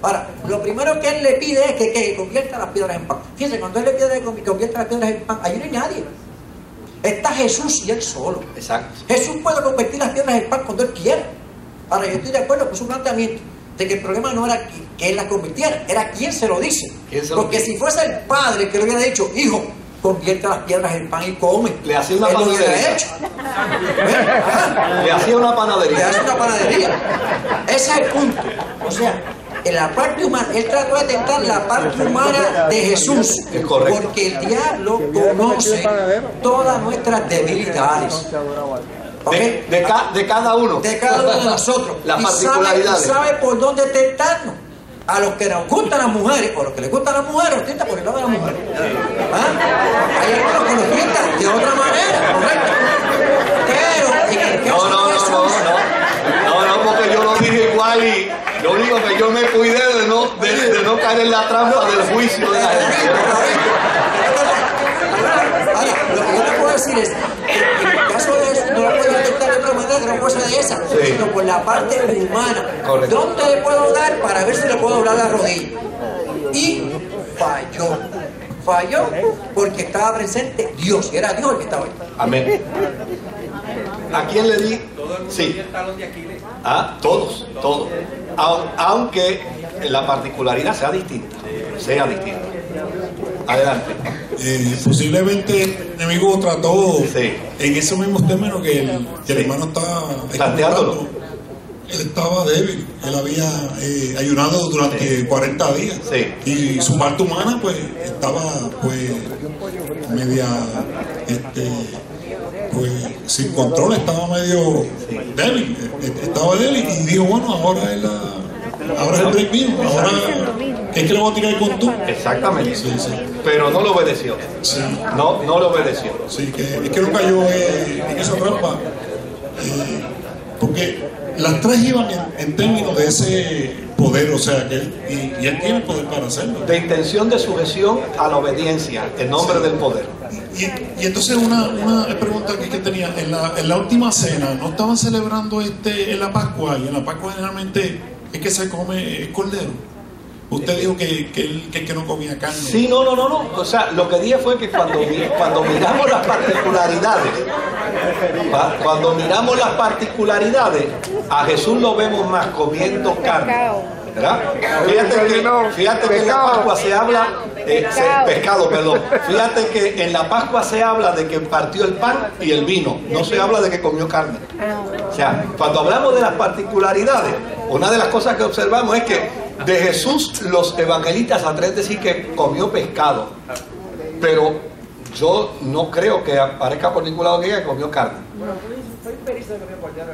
Ahora, lo primero que él le pide es que convierta las piedras en pan. Fíjense, cuando él le pide que convierta las piedras en pan, allí no hay nadie. Está Jesús y él solo. Exacto. Jesús puede convertir las piedras en pan cuando él quiera. Ahora, yo estoy de acuerdo con su planteamiento de que el problema no era que él la convirtiera, era quien se lo dice. Porque si fuese el padre que le hubiera dicho, hijo, convierte las piedras en pan y come, le hacía una panadería. Le hacía una panadería. Ese es el punto. O sea, en la parte humana, él trató de tentar la parte humana de Jesús. Es correcto. Porque el diablo conoce todas nuestras debilidades. ¿Okay? De cada uno. De cada uno de nosotros. Las particularidades. Sabe por dónde tentarnos. A los que nos gustan las mujeres, o a los que les gustan las mujeres, los tienta por el lado de las mujeres. Hay algunos que los tientan de otra manera, ¿correcto? Pero en el caso de Jesús, no, porque yo lo dije igual y lo único que yo me cuidé de no caer en la trampa del juicio de la gente. Ahora, lo que yo te puedo decir es que en el caso de Jesús no lo puedo detectar de otra manera que no cosa de esa, sino por la parte humana. Correcto. ¿Dónde le puedo dar para ver si le puedo doblar la rodilla? Y falló porque estaba presente Dios, y era Dios el que estaba ahí. Amén. ¿A quién le di? Sí. Todos. Aunque la particularidad sea distinta. Adelante. Posiblemente el enemigo trató en esos mismos términos que el hermano estaba planteándolo. Él estaba débil, él había ayunado durante 40 días y su parte humana pues estaba pues media pues sin control, estaba medio débil, y dijo bueno, ahora es el break mío, ahora es que le voy a tirar con tú. Exactamente. Pero no lo obedeció. No lo obedeció. Sí, es que no cayó en esa trampa, porque las tres iban en términos de ese poder, o sea que él tiene el poder para hacerlo. De intención de sujeción a la obediencia, en nombre del poder. Y entonces una pregunta que tenía, en la última cena, ¿no estaban celebrando en la Pascua? Y en la Pascua generalmente es que se come cordero. Usted dijo que no comía carne. Sí, no. O sea, lo que dije fue que cuando miramos las particularidades, a Jesús lo vemos más comiendo carne. ¿Verdad? Fíjate que en la Pascua se habla pescado, perdón. Fíjate que en la Pascua se habla de que partió el pan y el vino, no se habla de que comió carne. O sea, cuando hablamos de las particularidades, una de las cosas que observamos es que de Jesús los evangelistas atreven a decir que comió pescado, pero yo no creo que aparezca por ningún lado que diga que comió carne. Fue inferirse de comió cordero.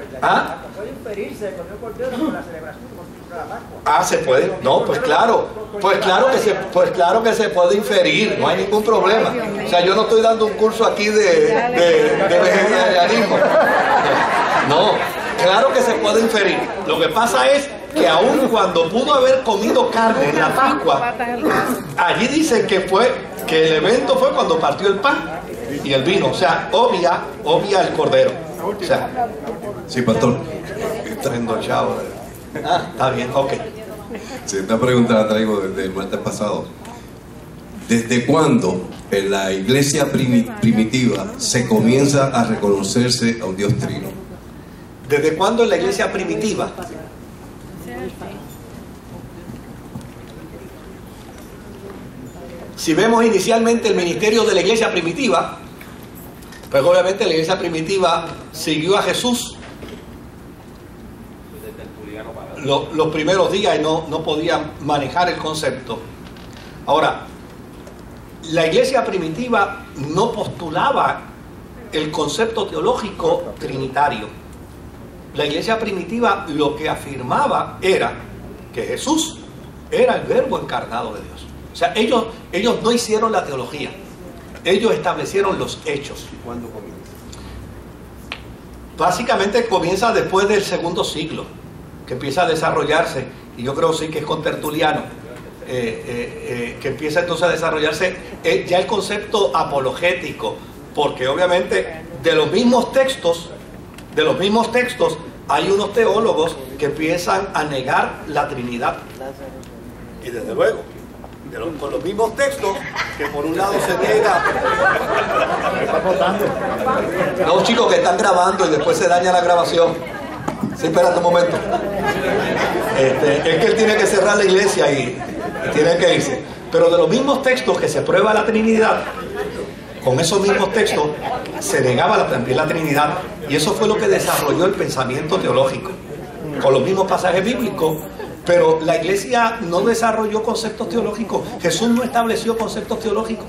Fue inferirse de comió cordero por la celebración. Se puede, no, pues claro que se puede inferir, no hay ningún problema. O sea, yo no estoy dando un curso aquí de vegetarianismo. No, claro que se puede inferir. Lo que pasa es que aun cuando pudo haber comido carne en la Pascua, allí dice que el evento fue cuando partió el pan y el vino, o sea, obvia el cordero. O sea, sí, pastor. Está endochado. Está bien, ok. Sí, esta pregunta la traigo desde el martes pasado. ¿Desde cuándo en la iglesia primitiva se comienza a reconocerse a un Dios trino? ¿Desde cuándo en la iglesia primitiva? Si vemos inicialmente el ministerio de la iglesia primitiva, pues obviamente la iglesia primitiva siguió a Jesús los primeros días y no podían manejar el concepto. Ahora, la iglesia primitiva no postulaba el concepto teológico trinitario. La iglesia primitiva lo que afirmaba era que Jesús era el verbo encarnado de Dios. O sea, ellos no hicieron la teología, ellos establecieron los hechos. ¿Cuándo comienza? Básicamente comienza después del segundo siglo, que empieza a desarrollarse, y yo creo sí que es con Tertuliano, que empieza entonces a desarrollarse ya el concepto apologético, porque obviamente de los mismos textos hay unos teólogos que empiezan a negar la Trinidad. Y desde luego, con los mismos textos, que por un lado se niega. No, chicos, que están grabando y después se daña la grabación. Sí, espérate un momento. Es que él tiene que cerrar la iglesia y tiene que irse. Pero de los mismos textos que se prueba la Trinidad, con esos mismos textos se negaba también la Trinidad. Y eso fue lo que desarrolló el pensamiento teológico, con los mismos pasajes bíblicos. Pero la iglesia no desarrolló conceptos teológicos. Jesús no estableció conceptos teológicos.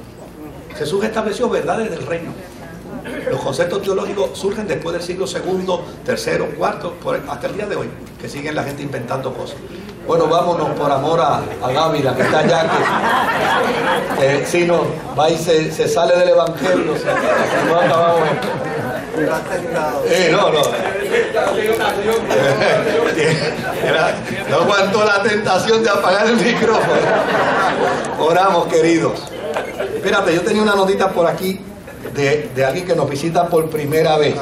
Jesús estableció verdades del reino. Los conceptos teológicos surgen después del siglo II, III, IV, hasta el día de hoy, que siguen la gente inventando cosas. Bueno, vámonos por amor a Gávila, que está allá, que si no, va y se sale del evangelio, no acabamos esto. No aguantó la tentación de apagar el micrófono. Oramos, queridos. Espérate, yo tenía una notita por aquí de alguien que nos visita por primera vez.